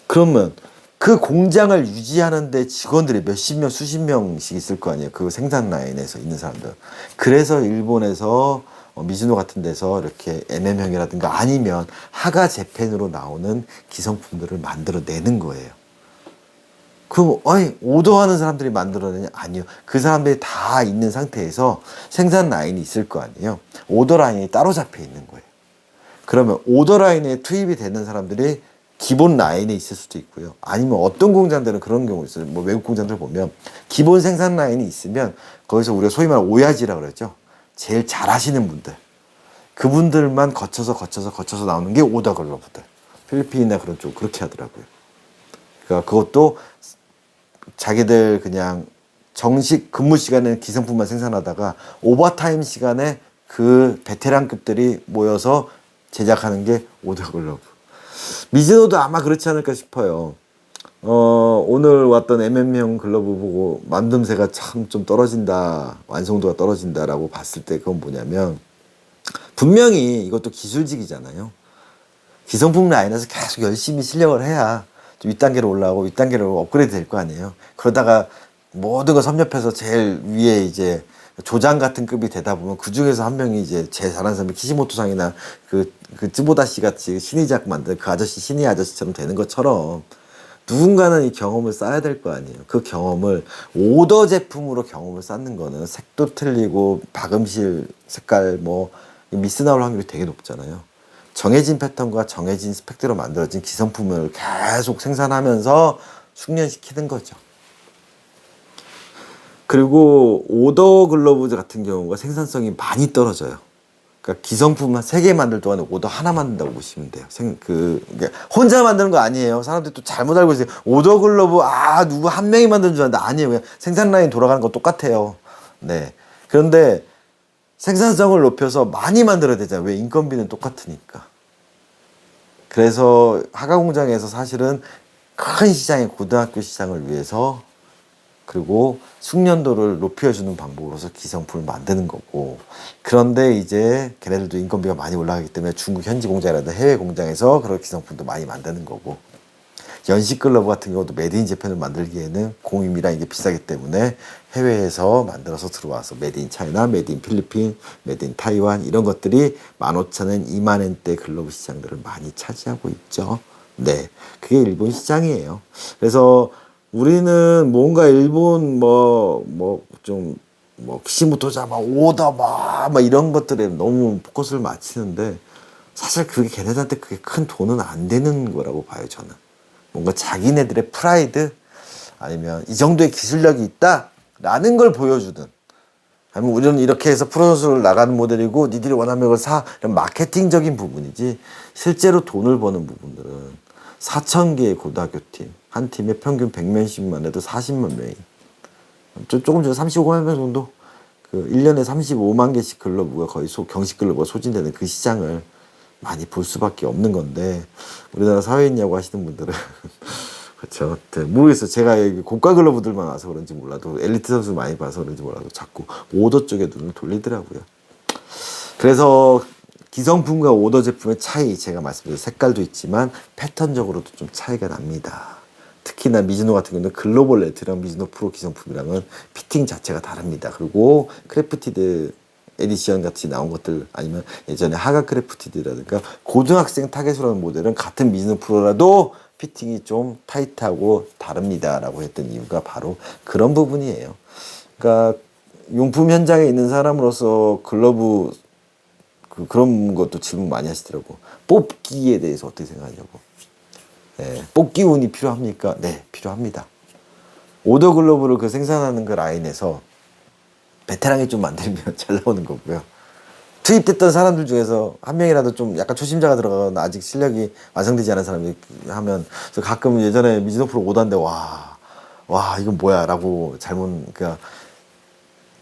Speaker 1: 그러면 그 공장을 유지하는데 직원들이 몇십 명, 수십 명씩 있을 거 아니에요. 그 생산 라인에서 있는 사람들. 그래서 일본에서 미즈노 같은 데서 이렇게 MM형이라든가 아니면 하가 재팬으로 나오는 기성품들을 만들어내는 거예요. 그럼 아니 오더하는 사람들이 만들어내냐? 아니요. 그 사람들이 다 있는 상태에서 생산 라인이 있을 거 아니에요. 오더 라인이 따로 잡혀 있는 거예요. 그러면 오더 라인에 투입이 되는 사람들이 기본 라인에 있을 수도 있고요. 아니면 어떤 공장들은 그런 경우 있어요. 뭐 외국 공장들 보면 기본 생산 라인이 있으면 거기서 우리가 소위 말하는 오야지라고 그러죠. 제일 잘하시는 분들. 그분들만 거쳐서 나오는 게 오더 글러브들. 필리핀이나 그런 쪽 그렇게 하더라고요. 그러니까 그것도 자기들 그냥 정식 근무 시간에는 기성품만 생산하다가 오버타임 시간에 그 베테랑급들이 모여서 제작하는 게 오더 글러브. 미즈노도 아마 그렇지 않을까 싶어요. 오늘 왔던 MM형 글러브 보고 만듦새가 참 좀 떨어진다, 완성도가 떨어진다라고 봤을 때 그건 뭐냐면 분명히 이것도 기술직이잖아요. 기성품 라인에서 계속 열심히 실력을 해야 좀 윗단계로 올라오고 윗단계로 업그레이드 될 거 아니에요. 그러다가 모든 거 섭렵해서 제일 위에 이제 조장 같은 급이 되다 보면 그 중에서 한 명이 이제 제일 잘하는 사람이 키시모토상이나 그 쯔보다씨 같이 신의작 만든 그 아저씨, 신의 아저씨처럼 되는 것처럼 누군가는 이 경험을 쌓아야 될 거 아니에요. 그 경험을 오더 제품으로 경험을 쌓는 거는 색도 틀리고 박음실 색깔 뭐 미스 나올 확률이 되게 높잖아요. 정해진 패턴과 정해진 스펙대로 만들어진 기성품을 계속 생산하면서 숙련시키는 거죠. 그리고 오더 글러브 같은 경우가 생산성이 많이 떨어져요. 그러니까 기성품 한 3개 만들 동안에 오더 하나 만든다고 보시면 돼요. 혼자 만드는 거 아니에요. 사람들이 또 잘못 알고 있어요. 오더 글러브, 누구 한 명이 만드는 줄 알았는데 아니에요. 그냥 생산 라인 돌아가는 거 똑같아요. 네. 그런데 생산성을 높여서 많이 만들어야 되잖아요. 왜? 인건비는 똑같으니까. 그래서 하가 공장에서 사실은 큰 시장의 고등학교 시장을 위해서 그리고 숙련도를 높여주는 방법으로서 기성품을 만드는 거고, 그런데 이제 걔네들도 인건비가 많이 올라가기 때문에 중국 현지 공장이라든가 해외 공장에서 그런 기성품도 많이 만드는 거고, 연식 글러브 같은 경우도 메드인 재팬을 만들기에는 공임이랑 이게 비싸기 때문에 해외에서 만들어서 들어와서 메드인 차이나, 메드인 필리핀, 메드인 타이완 이런 것들이 15,000엔, 20,000엔대 글러브 시장들을 많이 차지하고 있죠. 네, 그게 일본 시장이에요. 그래서 우리는 뭔가 일본 좀 뭐 키시모토자 막 오더 막 이런 것들에 너무 포커스를 맞추는데 사실 그게 걔네들한테 그게 큰 돈은 안 되는 거라고 봐요 저는. 뭔가 자기네들의 프라이드 아니면 이 정도의 기술력이 있다라는 걸 보여주든 아니면 우리는 이렇게 해서 프로선수를 나가는 모델이고 니들이 원하는 걸 사 이런 마케팅적인 부분이지 실제로 돈을 버는 부분들은 4,000개의 고등학교 팀 한 팀에 평균 100명씩만 해도 40만 명이 조금 전에 35만 명 정도 그 1년에 35만 개씩 글러브가 거의 경식 글러브가 소진되는 그 시장을 많이 볼 수밖에 없는 건데 우리나라 사회에 있냐고 하시는 분들은 그렇죠. 네, 모르겠어요. 제가 여기 고가 글러브들만 와서 그런지 몰라도 엘리트 선수 많이 봐서 그런지 몰라도 자꾸 오더 쪽에 눈을 돌리더라고요. 그래서 기성품과 오더 제품의 차이 제가 말씀드린 색깔도 있지만 패턴적으로도 좀 차이가 납니다. 특히나 미즈노 같은 경우는 글로벌 레트랑 미즈노 프로 기성품이랑은 피팅 자체가 다릅니다. 그리고 크래프티드 에디션 같이 나온 것들 아니면 예전에 하가 크래프티드라든가 고등학생 타겟으로 하는 모델은 같은 미즈노 프로라도 피팅이 좀 타이트하고 다릅니다 라고 했던 이유가 바로 그런 부분이에요. 그러니까 용품 현장에 있는 사람으로서 글러브 그런 것도 질문 많이 하시더라고. 뽑기에 대해서 어떻게 생각하냐고. 네, 뽑기 운이 필요합니까? 네, 필요합니다. 오더 글러브를 그 생산하는 그 라인에서 베테랑이 좀 만들면 잘 나오는 거고요. 투입됐던 사람들 중에서 한 명이라도 좀 약간 초심자가 들어가거나 아직 실력이 완성되지 않은 사람이 하면 그래서 가끔 예전에 미즈노 프로 5단데 와 이건 뭐야 라고 그러니까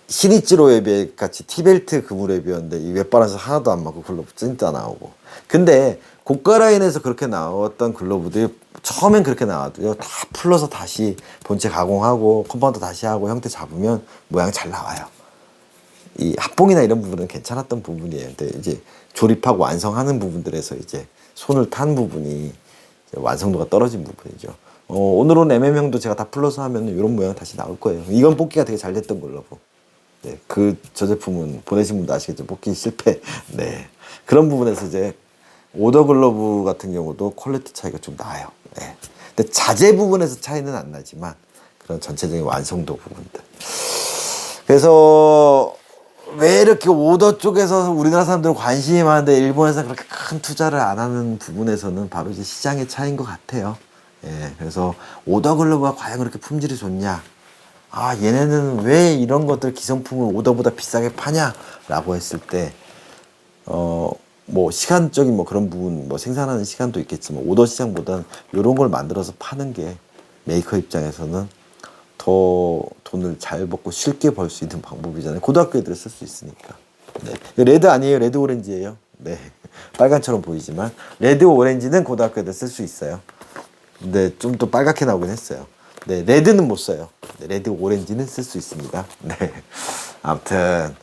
Speaker 1: 시니찌로 웹에 같이 티벨트 그물 웹이었는데 이 웹바란스 하나도 안 맞고 글러브 진짜 나오고 근데 고가 라인에서 그렇게 나왔던 글러브들이 처음엔 그렇게 나와도요 다 풀러서 다시 본체 가공하고 컴파운드 다시 하고 형태 잡으면 모양 잘 나와요. 이 합봉이나 이런 부분은 괜찮았던 부분이에요. 근데 이제 조립하고 완성하는 부분들에서 이제 손을 탄 부분이 완성도가 떨어진 부분이죠. 오늘은 MM형도 제가 다 풀러서 하면 이런 모양 다시 나올 거예요. 이건 뽑기가 되게 잘 됐던 글러브. 네, 저 제품은 보내신 분도 아시겠죠. 뽑기 실패. 네, 그런 부분에서 이제 오더 글러브 같은 경우도 퀄리티 차이가 좀 나요. 네. 근데 자재 부분에서 차이는 안 나지만 그런 전체적인 완성도 부분들. 그래서 왜 이렇게 오더 쪽에서 우리나라 사람들은 관심이 많은데 일본에서 그렇게 큰 투자를 안 하는 부분에서는 바로 이제 시장의 차이인 것 같아요. 예, 그래서 오더 글러브가 과연 그렇게 품질이 좋냐? 아, 얘네는 왜 이런 것들 기성품을 오더보다 비싸게 파냐라고 했을 때, 뭐 시간적인 뭐 그런 부분, 뭐 생산하는 시간도 있겠지만 오더 시장보다는 이런 걸 만들어서 파는 게 메이커 입장에서는 더 돈을 잘 벌고 쉽게 벌 수 있는 방법이잖아요. 고등학교 애들 쓸 수 있으니까. 네. 레드 아니에요. 레드 오렌지예요. 네. 빨간처럼 보이지만 레드 오렌지는 고등학교 애들 쓸 수 있어요. 근데 좀 더 빨갛게 나오긴 했어요. 네, 레드는 못 써요. 네, 레드 오렌지는 쓸 수 있습니다. 네. 아무튼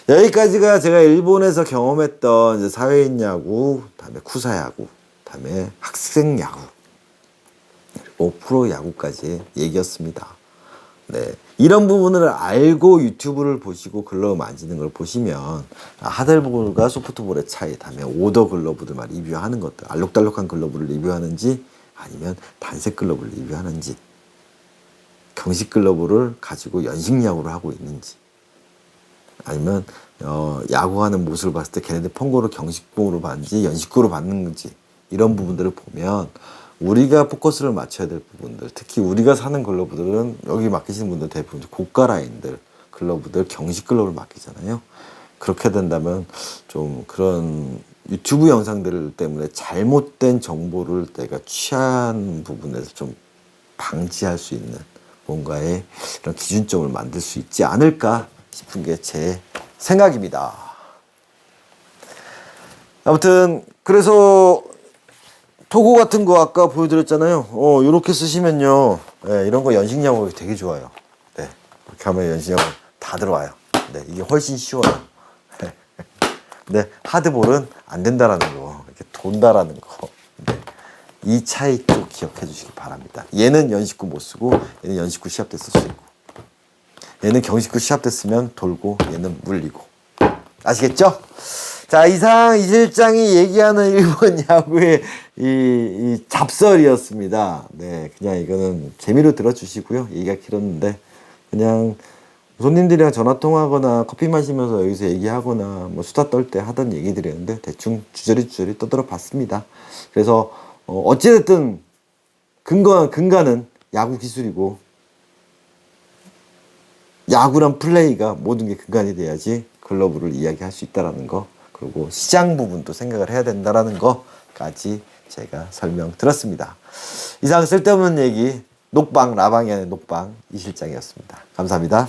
Speaker 1: 여기까지가 제가 일본에서 경험했던 이제 사회인 야구, 다음에 쿠사 야구, 다음에 학생 야구, 그리고 프로 야구까지 얘기였습니다. 네, 이런 부분을 알고 유튜브를 보시고 글러브 만지는 걸 보시면 하드볼과 소프트볼의 차이, 다음에 오더 글러브들만 리뷰하는 것들, 알록달록한 글러브를 리뷰하는지 아니면 단색 글러브를 리뷰하는지 경식 글러브를 가지고 연식 야구를 하고 있는지 아니면 야구하는 모습을 봤을 때 걔네들 펑고를 경식공으로 받는지 연식구로 받는 건지 이런 부분들을 보면 우리가 포커스를 맞춰야 될 부분들 특히 우리가 사는 글러브들은 여기 맡기시는 분들 대부분 고가 라인들 글러브들 경식 글러브를 맡기잖아요. 그렇게 된다면 좀 그런 유튜브 영상들 때문에 잘못된 정보를 내가 취한 부분에서 좀 방지할 수 있는 뭔가의 이런 기준점을 만들 수 있지 않을까 싶은 게 제 생각입니다. 아무튼 그래서 토고 같은 거 아까 보여드렸잖아요. 요렇게 쓰시면요. 네, 이런 거 연식량이 되게 좋아요. 네, 이렇게 하면 연식량 다 들어와요. 네, 이게 훨씬 쉬워요. 네, 하드볼은 안 된다라는 거, 이렇게 돈다라는 거. 네, 이 차이 또 기억해 주시기 바랍니다. 얘는 연식구 못 쓰고, 얘는 연식구 시합 때 쓸 수 있고, 얘는 경식구 시합 때 쓰면 돌고, 얘는 물리고. 아시겠죠? 자, 이상 이 실장이 얘기하는 일본 야구의 이 잡설이었습니다. 네, 그냥 이거는 재미로 들어주시고요. 얘기가 길었는데, 그냥 손님들이랑 전화 통화하거나 커피 마시면서 여기서 얘기하거나 뭐 수다 떨 때 하던 얘기들이었는데 대충 주저리 떠들어 봤습니다. 그래서 어찌됐든 근간은 야구 기술이고 야구란 플레이가 모든 게 근간이 돼야지 글러브를 이야기할 수 있다라는 거, 그리고 시장 부분도 생각을 해야 된다라는 거까지 제가 설명드렸습니다. 이상 쓸데없는 얘기 녹방 라방이 아닌 녹방 이 실장이었습니다. 감사합니다.